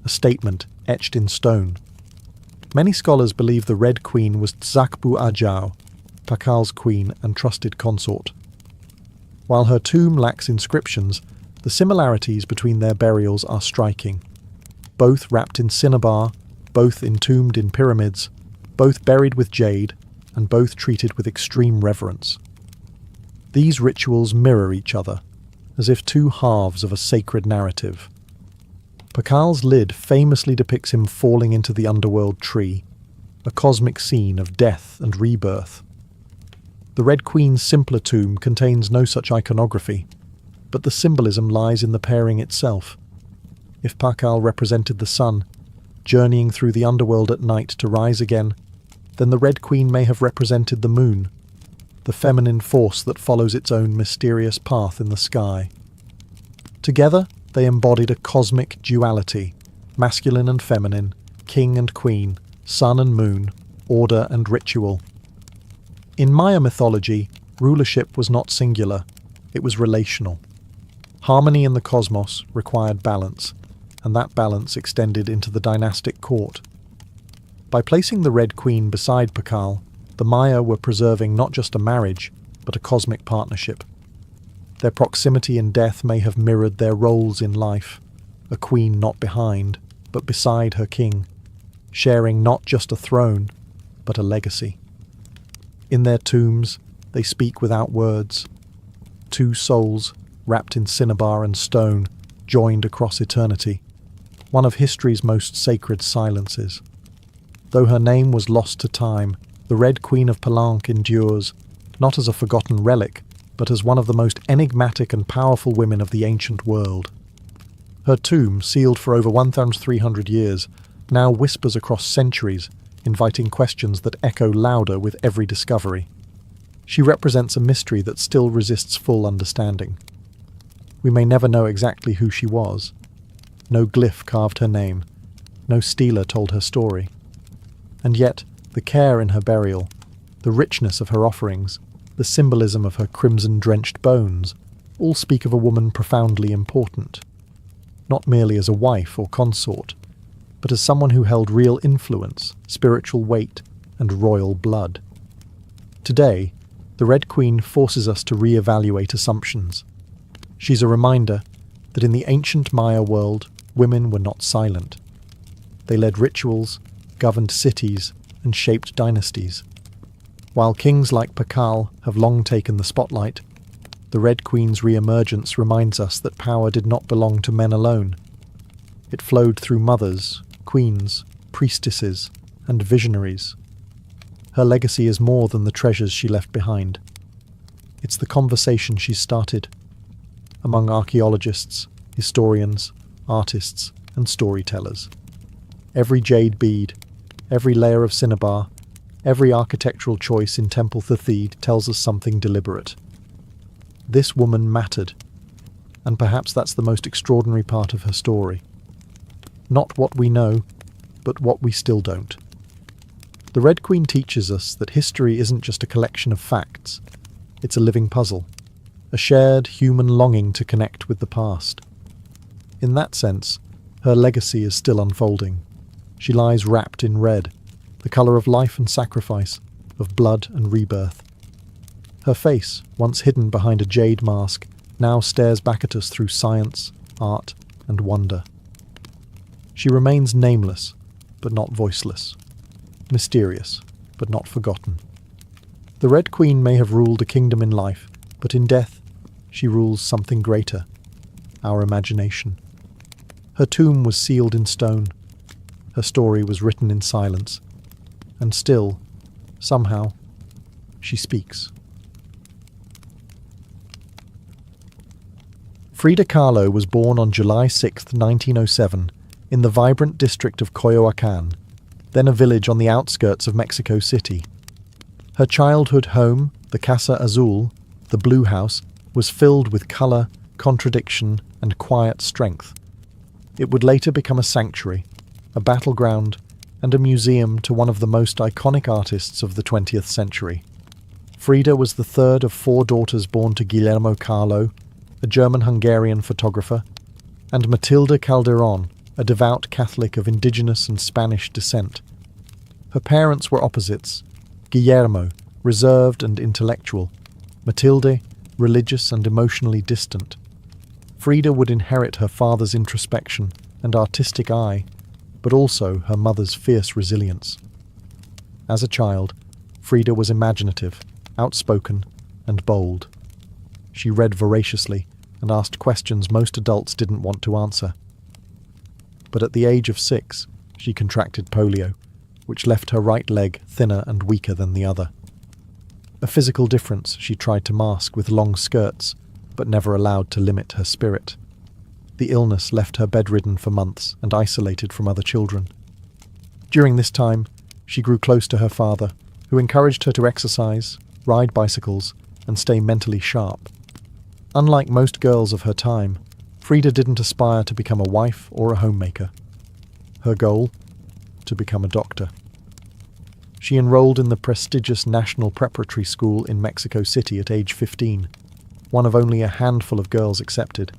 a statement etched in stone. Many scholars believe the Red Queen was Tzakbu Ajao, Pakal's queen and trusted consort. While her tomb lacks inscriptions, the similarities between their burials are striking. Both wrapped in cinnabar, both entombed in pyramids, both buried with jade, and both treated with extreme reverence. These rituals mirror each other, as if two halves of a sacred narrative. Pakal's lid famously depicts him falling into the underworld tree, a cosmic scene of death and rebirth. The Red Queen's simpler tomb contains no such iconography, but the symbolism lies in the pairing itself. If Pakal represented the sun, journeying through the underworld at night to rise again, then the Red Queen may have represented the moon, the feminine force that follows its own mysterious path in the sky. Together, they embodied a cosmic duality, masculine and feminine, king and queen, sun and moon, order and ritual. In Maya mythology, rulership was not singular, it was relational. Harmony in the cosmos required balance, and that balance extended into the dynastic court. By placing the Red Queen beside Pakal, the Maya were preserving not just a marriage, but a cosmic partnership. Their proximity in death may have mirrored their roles in life, a queen not behind, but beside her king, sharing not just a throne, but a legacy. In their tombs, they speak without words. Two souls, wrapped in cinnabar and stone, joined across eternity, one of history's most sacred silences. Though her name was lost to time, the Red Queen of Palenque endures, not as a forgotten relic, but as one of the most enigmatic and powerful women of the ancient world. Her tomb, sealed for over 1,300 years, now whispers across centuries, inviting questions that echo louder with every discovery. She represents a mystery that still resists full understanding. We may never know exactly who she was. No glyph carved her name. No stela told her story. And yet, the care in her burial, the richness of her offerings, the symbolism of her crimson-drenched bones, all speak of a woman profoundly important. Not merely as a wife or consort, but as someone who held real influence, spiritual weight, and royal blood. Today, the Red Queen forces us to re-evaluate assumptions. She's a reminder that in the ancient Maya world, women were not silent. They led rituals, governed cities, and shaped dynasties. While kings like Pakal have long taken the spotlight, the Red Queen's re-emergence reminds us that power did not belong to men alone. It flowed through mothers, queens, priestesses, and visionaries. Her legacy is more than the treasures she left behind. It's the conversation she started among archaeologists, historians, artists, and storytellers. Every jade bead, every layer of cinnabar, every architectural choice in Temple Threed tells us something deliberate. This woman mattered, and perhaps that's the most extraordinary part of her story. Not what we know, but what we still don't. The Red Queen teaches us that history isn't just a collection of facts, it's a living puzzle, a shared human longing to connect with the past. In that sense, her legacy is still unfolding. She lies wrapped in red, the colour of life and sacrifice, of blood and rebirth. Her face, once hidden behind a jade mask, now stares back at us through science, art, and wonder. She remains nameless, but not voiceless. Mysterious, but not forgotten. The Red Queen may have ruled a kingdom in life, but in death, she rules something greater, our imagination. Her tomb was sealed in stone. Her story was written in silence. And still, somehow, she speaks. Frida Kahlo was born on July 6, 1907, in the vibrant district of Coyoacán, then a village on the outskirts of Mexico City. Her childhood home, the Casa Azul, the Blue House, was filled with colour, contradiction, and quiet strength. It would later become a sanctuary, a battleground, and a museum to one of the most iconic artists of the 20th century. Frida was the third of 4 daughters born to Guillermo Kahlo, a German-Hungarian photographer, and Matilde Calderón, a devout Catholic of indigenous and Spanish descent. Her parents were opposites: Guillermo, reserved and intellectual; Matilde, religious and emotionally distant. Frida would inherit her father's introspection and artistic eye, but also her mother's fierce resilience. As a child, Frida was imaginative, outspoken, and bold. She read voraciously and asked questions most adults didn't want to answer. But at the age of 6, she contracted polio, which left her right leg thinner and weaker than the other. A physical difference she tried to mask with long skirts, but never allowed to limit her spirit. The illness left her bedridden for months and isolated from other children. During this time, she grew close to her father, who encouraged her to exercise, ride bicycles, and stay mentally sharp. Unlike most girls of her time, Frida didn't aspire to become a wife or a homemaker. Her goal? To become a doctor. She enrolled in the prestigious National Preparatory School in Mexico City at age 15, one of only a handful of girls accepted.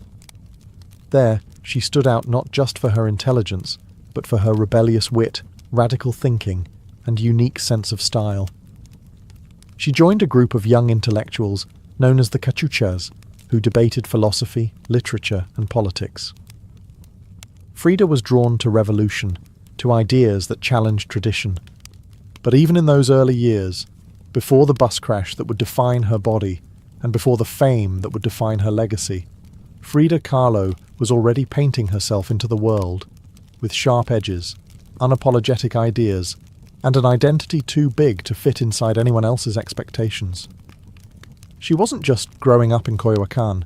There, she stood out not just for her intelligence, but for her rebellious wit, radical thinking, and unique sense of style. She joined a group of young intellectuals known as the Cachuchas, who debated philosophy, literature, and politics. Frida was drawn to revolution, to ideas that challenged tradition. But even in those early years, before the bus crash that would define her body, and before the fame that would define her legacy, Frida Kahlo was already painting herself into the world, with sharp edges, unapologetic ideas, and an identity too big to fit inside anyone else's expectations. She wasn't just growing up in Coyoacán,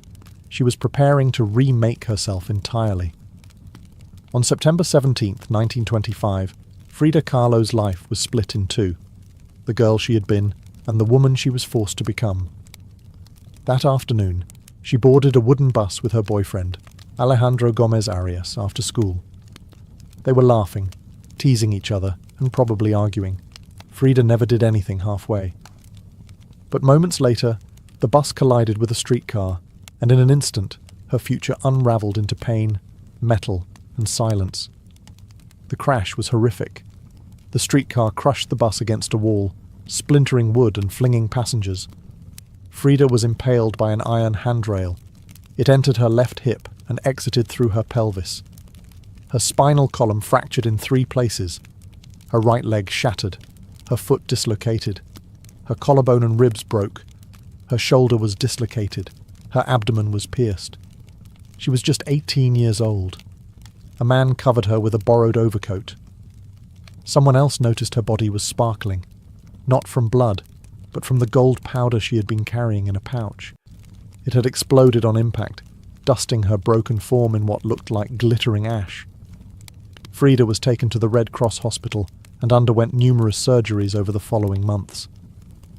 she was preparing to remake herself entirely. On September 17, 1925, Frida Kahlo's life was split in two: the girl she had been and the woman she was forced to become. That afternoon, she boarded a wooden bus with her boyfriend, Alejandro Gomez Arias, after school. They were laughing, teasing each other, and probably arguing. Frida never did anything halfway. But moments later, the bus collided with a streetcar, and in an instant, her future unravelled into pain, metal, and silence. The crash was horrific. The streetcar crushed the bus against a wall, splintering wood and flinging passengers. Frida was impaled by an iron handrail. It entered her left hip and exited through her pelvis. Her spinal column fractured in 3 places. Her right leg shattered, her foot dislocated. Her collarbone and ribs broke. Her shoulder was dislocated. Her abdomen was pierced. She was just 18 years old. A man covered her with a borrowed overcoat. Someone else noticed her body was sparkling, not from blood, but from the gold powder she had been carrying in a pouch. It had exploded on impact, dusting her broken form in what looked like glittering ash. Frida was taken to the Red Cross hospital and underwent numerous surgeries over the following months.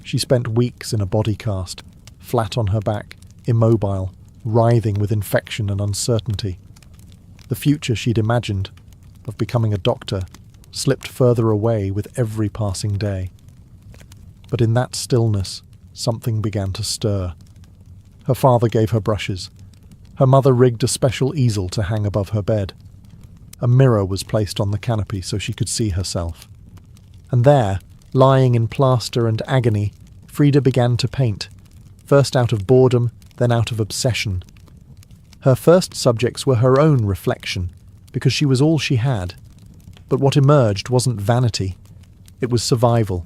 She spent weeks in a body cast, flat on her back, immobile, writhing with infection and uncertainty. The future she'd imagined, of becoming a doctor, slipped further away with every passing day. But in that stillness, something began to stir. Her father gave her brushes. Her mother rigged a special easel to hang above her bed. A mirror was placed on the canopy so she could see herself. And there, lying in plaster and agony, Frida began to paint, first out of boredom, then out of obsession. Her first subjects were her own reflection, because she was all she had. But what emerged wasn't vanity. It was survival.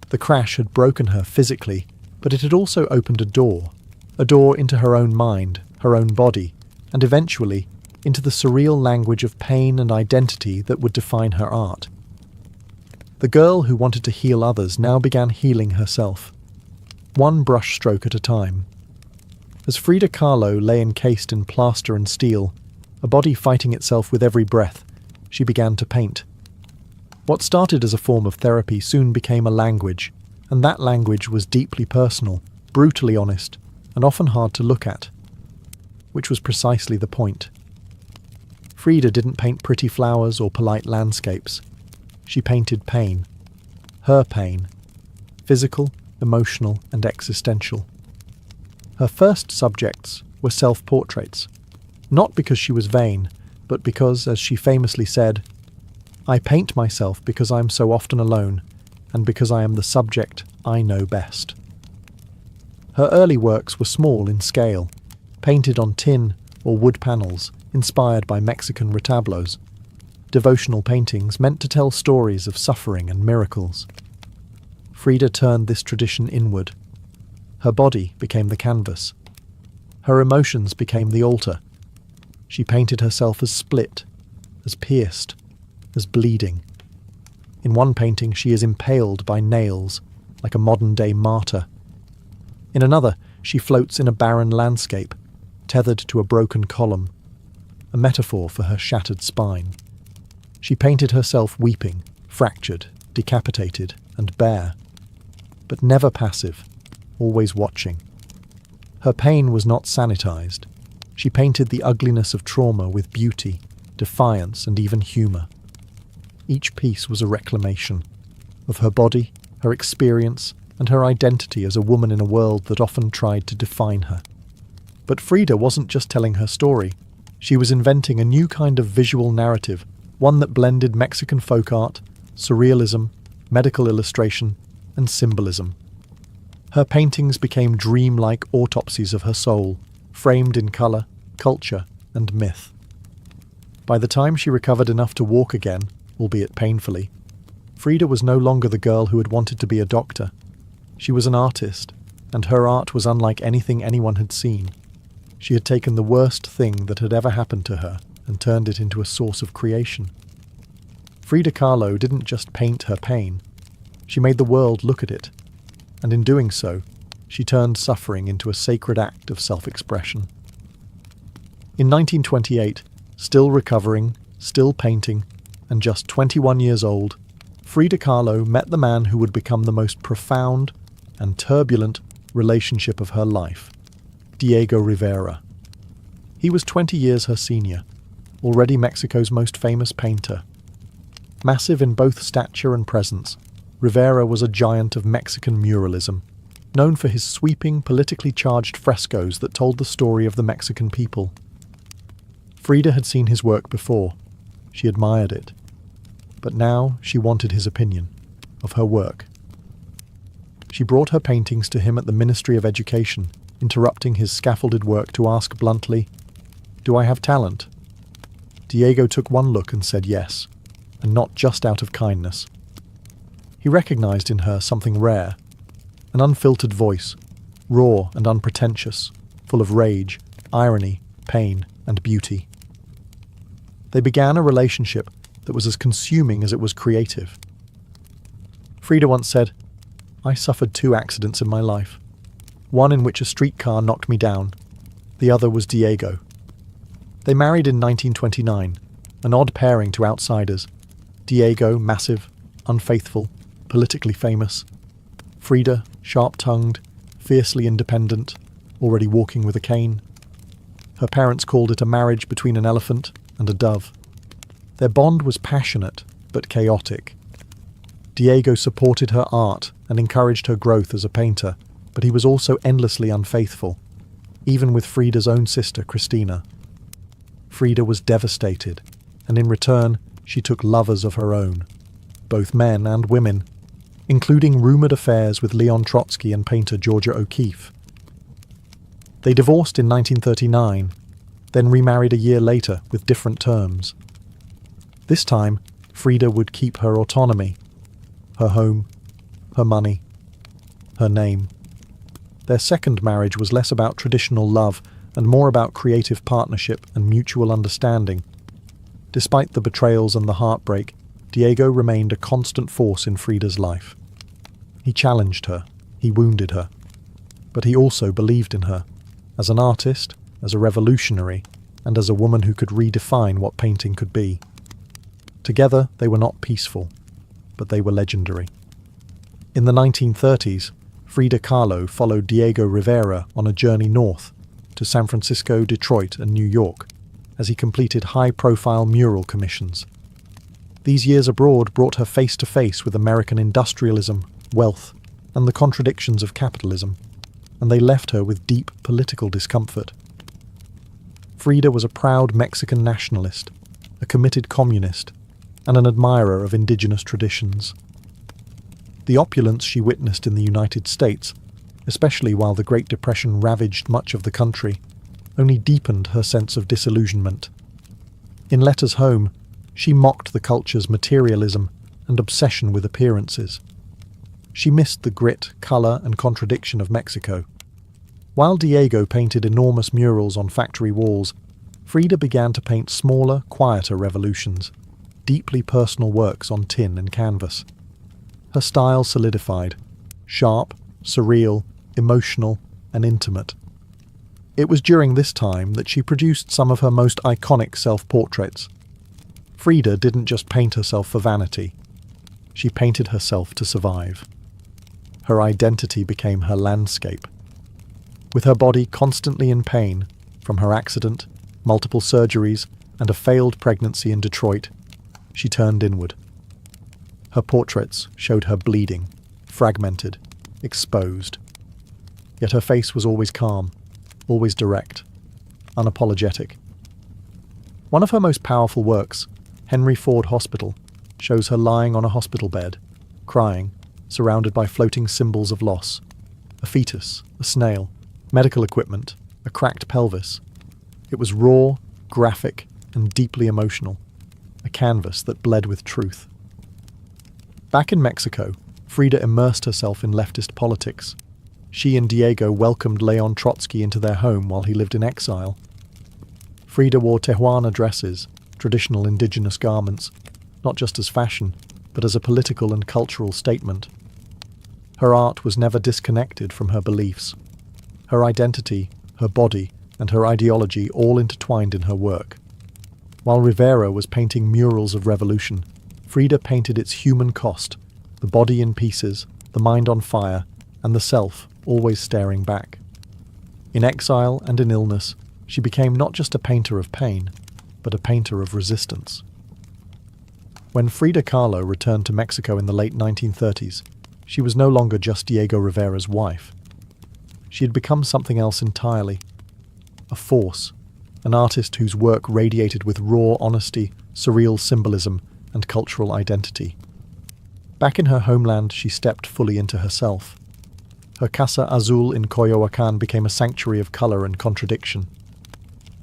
The crash had broken her physically, but it had also opened a door into her own mind, her own body, and eventually into the surreal language of pain and identity that would define her art. The girl who wanted to heal others now began healing herself. one brush stroke at a time. As Frida Kahlo lay encased in plaster and steel, a body fighting itself with every breath, she began to paint. What started as a form of therapy soon became a language, and that language was deeply personal, brutally honest, and often hard to look at. Which was precisely the point. Frida didn't paint pretty flowers or polite landscapes. She painted pain. Her pain. Physical, emotional, and existential. Her first subjects were self-portraits, not because she was vain, but because, as she famously said, "I paint myself because I am so often alone, and because I am the subject I know best." Her early works were small in scale, painted on tin or wood panels, inspired by Mexican retablos, devotional paintings meant to tell stories of suffering and miracles. Frida turned this tradition inward. Her body became the canvas. Her emotions became the altar. She painted herself as split, as pierced, as bleeding. In one painting she is impaled by nails, like a modern-day martyr. In another, she floats in a barren landscape, tethered to a broken column, a metaphor for her shattered spine. She painted herself weeping, fractured, decapitated, and bare, but never passive, always watching. Her pain was not sanitized. She painted the ugliness of trauma with beauty, defiance, and even humor. Each piece was a reclamation of her body, her experience, and her identity as a woman in a world that often tried to define her. But Frida wasn't just telling her story. She was inventing a new kind of visual narrative, one that blended Mexican folk art, surrealism, medical illustration, and symbolism. Her paintings became dreamlike autopsies of her soul, framed in color, culture, and myth. By the time she recovered enough to walk again, albeit painfully, Frida was no longer the girl who had wanted to be a doctor. She was an artist, and her art was unlike anything anyone had seen. She had taken the worst thing that had ever happened to her and turned it into a source of creation. Frida Kahlo didn't just paint her pain. She made the world look at it, and in doing so, she turned suffering into a sacred act of self-expression. In 1928, still recovering, still painting, and just 21 years old, Frida Kahlo met the man who would become the most profound and turbulent relationship of her life, Diego Rivera. He was 20 years her senior, already Mexico's most famous painter. Massive in both stature and presence, Rivera was a giant of Mexican muralism, known for his sweeping, politically charged frescoes that told the story of the Mexican people. Frida had seen his work before. She admired it. But now she wanted his opinion of her work. She brought her paintings to him at the Ministry of Education, interrupting his scaffolded work to ask bluntly, "Do I have talent?" Diego took one look and said yes, and not just out of kindness. He recognized in her something rare, an unfiltered voice, raw and unpretentious, full of rage, irony, pain, and beauty. They began a relationship that was as consuming as it was creative. Frida once said, "I suffered 2 accidents in my life, one in which a streetcar knocked me down, the other was Diego." They married in 1929, an odd pairing to outsiders. Diego, massive, unfaithful, politically famous. Frida, sharp-tongued, fiercely independent, already walking with a cane. Her parents called it a marriage between an elephant and a dove. Their bond was passionate, but chaotic. Diego supported her art and encouraged her growth as a painter, but he was also endlessly unfaithful, even with Frida's own sister, Cristina. Frida was devastated, and in return, she took lovers of her own, both men and women, including rumoured affairs with Leon Trotsky and painter Georgia O'Keeffe. They divorced in 1939, then remarried a year later with different terms. This time, Frida would keep her autonomy, her home, her money, her name. Their second marriage was less about traditional love and more about creative partnership and mutual understanding. Despite the betrayals and the heartbreak, Diego remained a constant force in Frida's life. He challenged her, he wounded her, But he also believed in her, as an artist, as a revolutionary, and as a woman who could redefine what painting could be. Together, they were not peaceful, but they were legendary. In the 1930s, Frida Kahlo followed Diego Rivera on a journey north to San Francisco, Detroit, and New York as he completed high-profile mural commissions. These years abroad brought her face to face with American industrialism, wealth, and the contradictions of capitalism, and they left her with deep political discomfort. Frida was a proud Mexican nationalist, a committed communist, and an admirer of indigenous traditions. The opulence she witnessed in the United States, especially while the Great Depression ravaged much of the country, only deepened her sense of disillusionment. In letters home, she mocked the culture's materialism and obsession with appearances. She missed the grit, colour, and contradiction of Mexico. While Diego painted enormous murals on factory walls, Frida began to paint smaller, quieter revolutions, deeply personal works on tin and canvas. Her style solidified, sharp, surreal, emotional, and intimate. It was during this time that she produced some of her most iconic self-portraits. Frida didn't just paint herself for vanity. She painted herself to survive. Her identity became her landscape. With her body constantly in pain from her accident, multiple surgeries, and a failed pregnancy in Detroit, she turned inward. Her portraits showed her bleeding, fragmented, exposed. Yet her face was always calm, always direct, unapologetic. One of her most powerful works, Henry Ford Hospital, shows her lying on a hospital bed, crying, surrounded by floating symbols of loss. A fetus, a snail, medical equipment, a cracked pelvis. It was raw, graphic, and deeply emotional, a canvas that bled with truth. Back in Mexico, Frida immersed herself in leftist politics. She and Diego welcomed Leon Trotsky into their home while he lived in exile. Frida wore Tehuana dresses, traditional indigenous garments, not just as fashion, but as a political and cultural statement. Her art was never disconnected from her beliefs. Her identity, her body, and her ideology all intertwined in her work. While Rivera was painting murals of revolution, Frida painted its human cost, the body in pieces, the mind on fire, and the self always staring back. In exile and in illness, she became not just a painter of pain, but a painter of resistance. When Frida Kahlo returned to Mexico in the late 1930s, she was no longer just Diego Rivera's wife. She had become something else entirely. A force, an artist whose work radiated with raw honesty, surreal symbolism, and cultural identity. Back in her homeland, she stepped fully into herself. Her Casa Azul in Coyoacán became a sanctuary of colour and contradiction.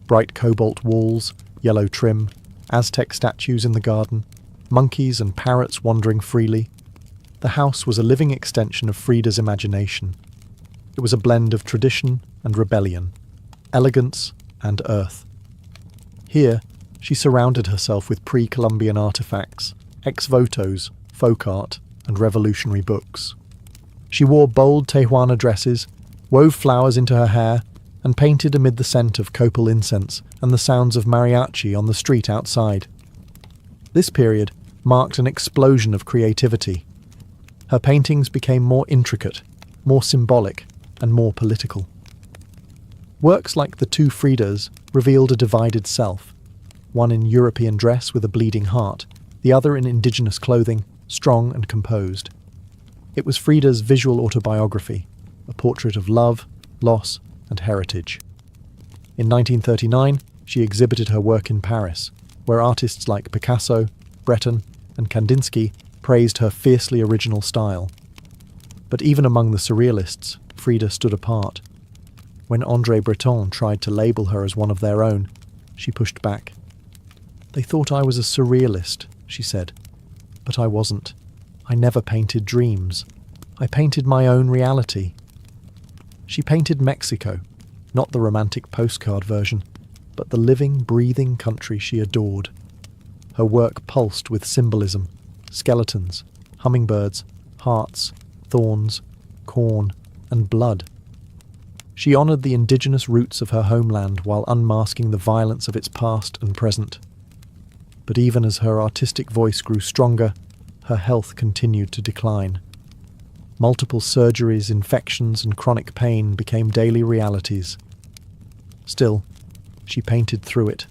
Bright cobalt walls, yellow trim, Aztec statues in the garden, monkeys and parrots wandering freely. The house was a living extension of Frida's imagination. It was a blend of tradition and rebellion, elegance and earth. Here, she surrounded herself with pre-Columbian artifacts, ex-votos, folk art, and revolutionary books. She wore bold Tehuana dresses, wove flowers into her hair, and painted amid the scent of copal incense and the sounds of mariachi on the street outside. This period marked an explosion of creativity. Her paintings became more intricate, more symbolic, and more political. Works like The Two Fridas revealed a divided self, one in European dress with a bleeding heart, the other in indigenous clothing, strong and composed. It was Frida's visual autobiography, a portrait of love, loss, and heritage. In 1939, she exhibited her work in Paris, where artists like Picasso, Breton, and Kandinsky praised her fiercely original style. But even among the surrealists, Frida stood apart. When André Breton tried to label her as one of their own, she pushed back. "They thought I was a surrealist," she said. "But I wasn't. I never painted dreams. I painted my own reality." She painted Mexico, not the romantic postcard version, but the living, breathing country she adored. Her work pulsed with symbolism, skeletons, hummingbirds, hearts, thorns, corn, and blood. She honoured the indigenous roots of her homeland while unmasking the violence of its past and present. But even as her artistic voice grew stronger, her health continued to decline. Multiple surgeries, infections, and chronic pain became daily realities. Still, she painted through it,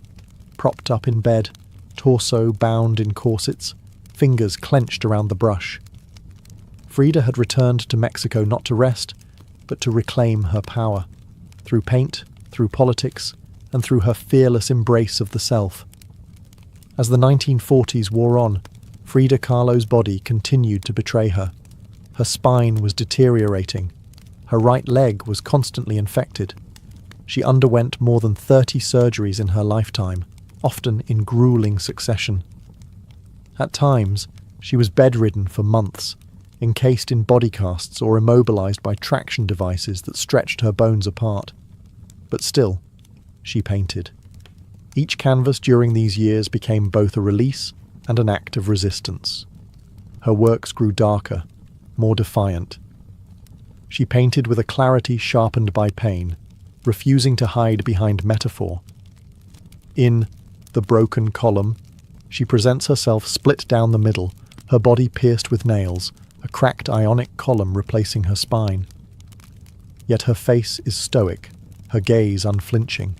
propped up in bed, torso bound in corsets, fingers clenched around the brush. Frida had returned to Mexico not to rest, but to reclaim her power, through paint, through politics, and through her fearless embrace of the self. As the 1940s wore on, Frida Kahlo's body continued to betray her. Her spine was deteriorating. Her right leg was constantly infected. She underwent more than 30 surgeries in her lifetime, often in grueling succession. At times, she was bedridden for months, encased in body casts or immobilized by traction devices that stretched her bones apart. But still, she painted. Each canvas during these years became both a release and an act of resistance. Her works grew darker, more defiant. She painted with a clarity sharpened by pain, refusing to hide behind metaphor. In The Broken Column, she presents herself split down the middle, her body pierced with nails, a cracked ionic column replacing her spine. Yet her face is stoic, her gaze unflinching.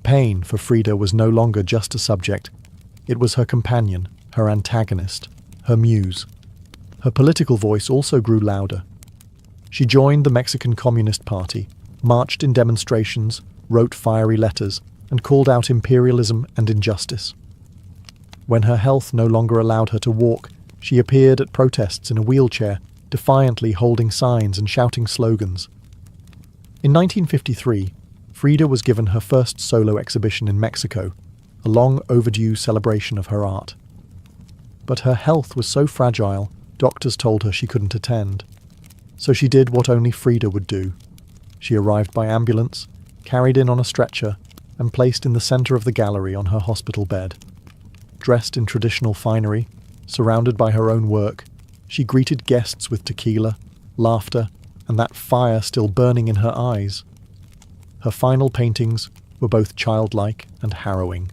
Pain for Frida was no longer just a subject. It was her companion, her antagonist, her muse. Her political voice also grew louder. She joined the Mexican Communist Party, marched in demonstrations, wrote fiery letters, and called out imperialism and injustice. When her health no longer allowed her to walk, she appeared at protests in a wheelchair, defiantly holding signs and shouting slogans. In 1953, Frida was given her first solo exhibition in Mexico, a long overdue celebration of her art. But her health was so fragile, doctors told her she couldn't attend. So she did what only Frida would do. She arrived by ambulance, carried in on a stretcher, and placed in the center of the gallery on her hospital bed. Dressed in traditional finery, surrounded by her own work, she greeted guests with tequila, laughter, and that fire still burning in her eyes. Her final paintings were both childlike and harrowing.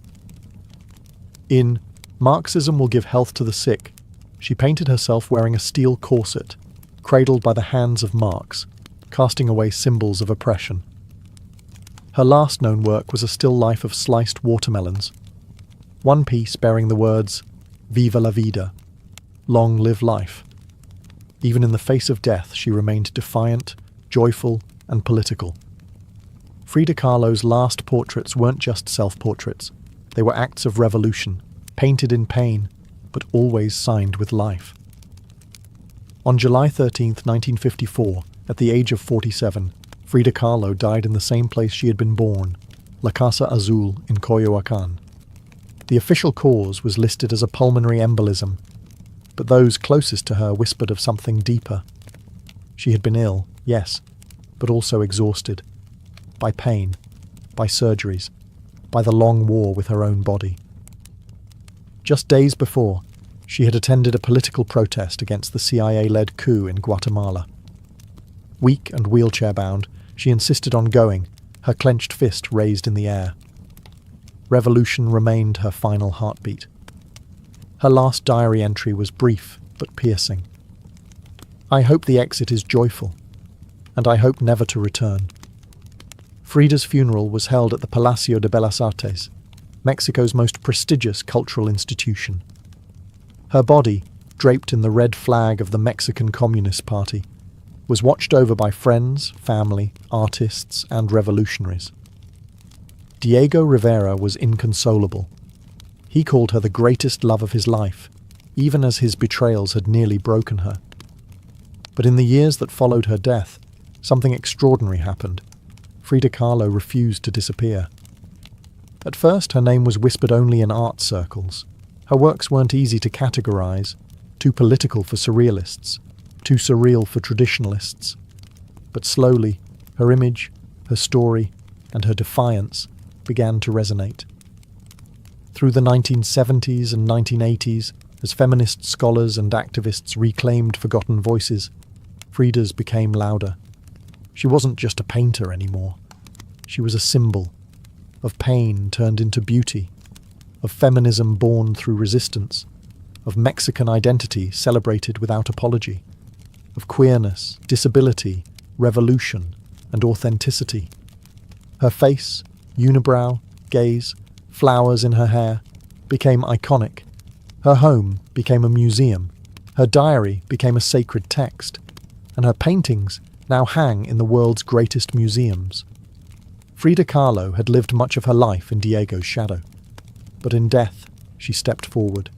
In Marxism Will Give Health to the Sick, she painted herself wearing a steel corset, cradled by the hands of Marx, casting away symbols of oppression. Her last known work was a still life of sliced watermelons, one piece bearing the words, "Viva la vida," long live life. Even in the face of death, she remained defiant, joyful, and political. Frida Kahlo's last portraits weren't just self-portraits. They were acts of revolution, painted in pain, but always signed with life. On July 13, 1954, at the age of 47, Frida Kahlo died in the same place she had been born, La Casa Azul in Coyoacán. The official cause was listed as a pulmonary embolism, but those closest to her whispered of something deeper. She had been ill, yes, but also exhausted. By pain, by surgeries, by the long war with her own body. Just days before, she had attended a political protest against the CIA-led coup in Guatemala. Weak and wheelchair-bound, she insisted on going, her clenched fist raised in the air. Revolution remained her final heartbeat. Her last diary entry was brief but piercing. "I hope the exit is joyful, and I hope never to return." Frida's funeral was held at the Palacio de Bellas Artes, Mexico's most prestigious cultural institution. Her body, draped in the red flag of the Mexican Communist Party, was watched over by friends, family, artists, and revolutionaries. Diego Rivera was inconsolable. He called her the greatest love of his life, even as his betrayals had nearly broken her. But in the years that followed her death, something extraordinary happened. Frida Kahlo refused to disappear. At first, her name was whispered only in art circles. Her works weren't easy to categorize, too political for surrealists, too surreal for traditionalists. But slowly, her image, her story, and her defiance began to resonate. Through the 1970s and 1980s, as feminist scholars and activists reclaimed forgotten voices, Frida's became louder. She wasn't just a painter anymore. She was a symbol of pain turned into beauty, of feminism born through resistance, of Mexican identity celebrated without apology, of queerness, disability, revolution, and authenticity. Her face, unibrow, gaze, flowers in her hair, became iconic. Her home became a museum. Her diary became a sacred text. And her paintings now hang in the world's greatest museums. Frida Kahlo had lived much of her life in Diego's shadow. But in death, she stepped forward.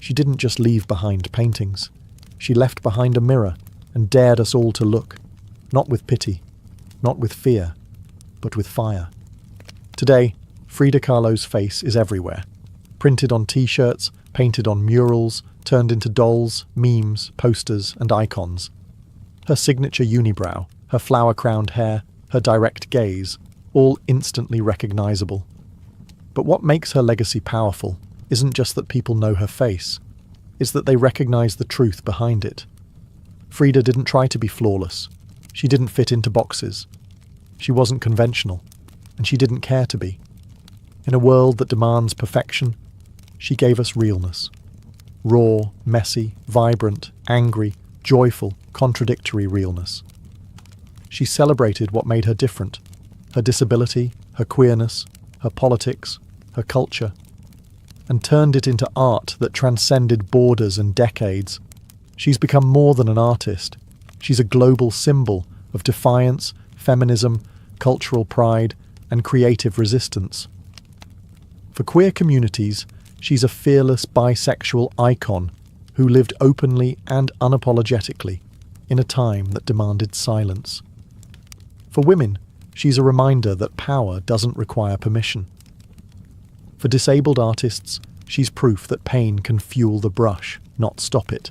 She didn't just leave behind paintings. She left behind a mirror and dared us all to look, not with pity, not with fear, but with fire. Today, Frida Kahlo's face is everywhere. Printed on t-shirts, painted on murals, turned into dolls, memes, posters, and icons. Her signature unibrow, her flower-crowned hair, her direct gaze, all instantly recognizable. But what makes her legacy powerful isn't just that people know her face, it's that they recognize the truth behind it. Frida didn't try to be flawless. She didn't fit into boxes. She wasn't conventional, and she didn't care to be. In a world that demands perfection, she gave us realness. Raw, messy, vibrant, angry, joyful, contradictory realness. She celebrated what made her different: her disability, her queerness, her politics, her culture, and turned it into art that transcended borders and decades. She's become more than an artist. She's a global symbol of defiance, feminism, cultural pride, and creative resistance. For queer communities, she's a fearless bisexual icon who lived openly and unapologetically in a time that demanded silence. For women, she's a reminder that power doesn't require permission. For disabled artists, she's proof that pain can fuel the brush, not stop it.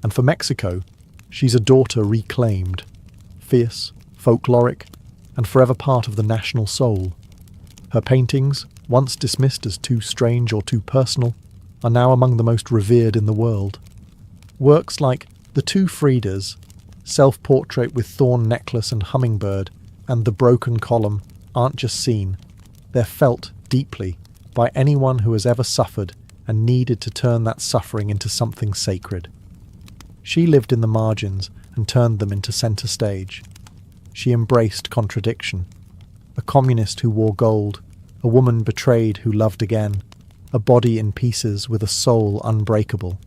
And for Mexico, she's a daughter reclaimed, fierce, folkloric, and forever part of the national soul. Her paintings, once dismissed as too strange or too personal, are now among the most revered in the world. Works like The Two Fridas, Self-Portrait with Thorn Necklace and Hummingbird, and The Broken Column aren't just seen, they're felt deeply by anyone who has ever suffered and needed to turn that suffering into something sacred. She lived in the margins and turned them into centre stage. She embraced contradiction. A communist who wore gold, a woman betrayed who loved again, a body in pieces with a soul unbreakable.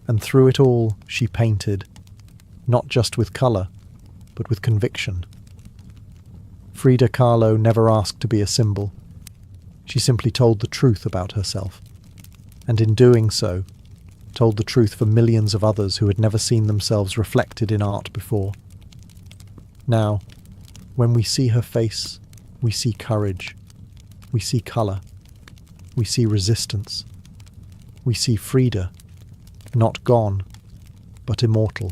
And through it all, she painted, not just with colour, but with conviction. Frida Kahlo never asked to be a symbol. She simply told the truth about herself, and in doing so, told the truth for millions of others who had never seen themselves reflected in art before. Now, when we see her face, we see courage, we see colour, we see resistance, we see Frida, not gone, but immortal.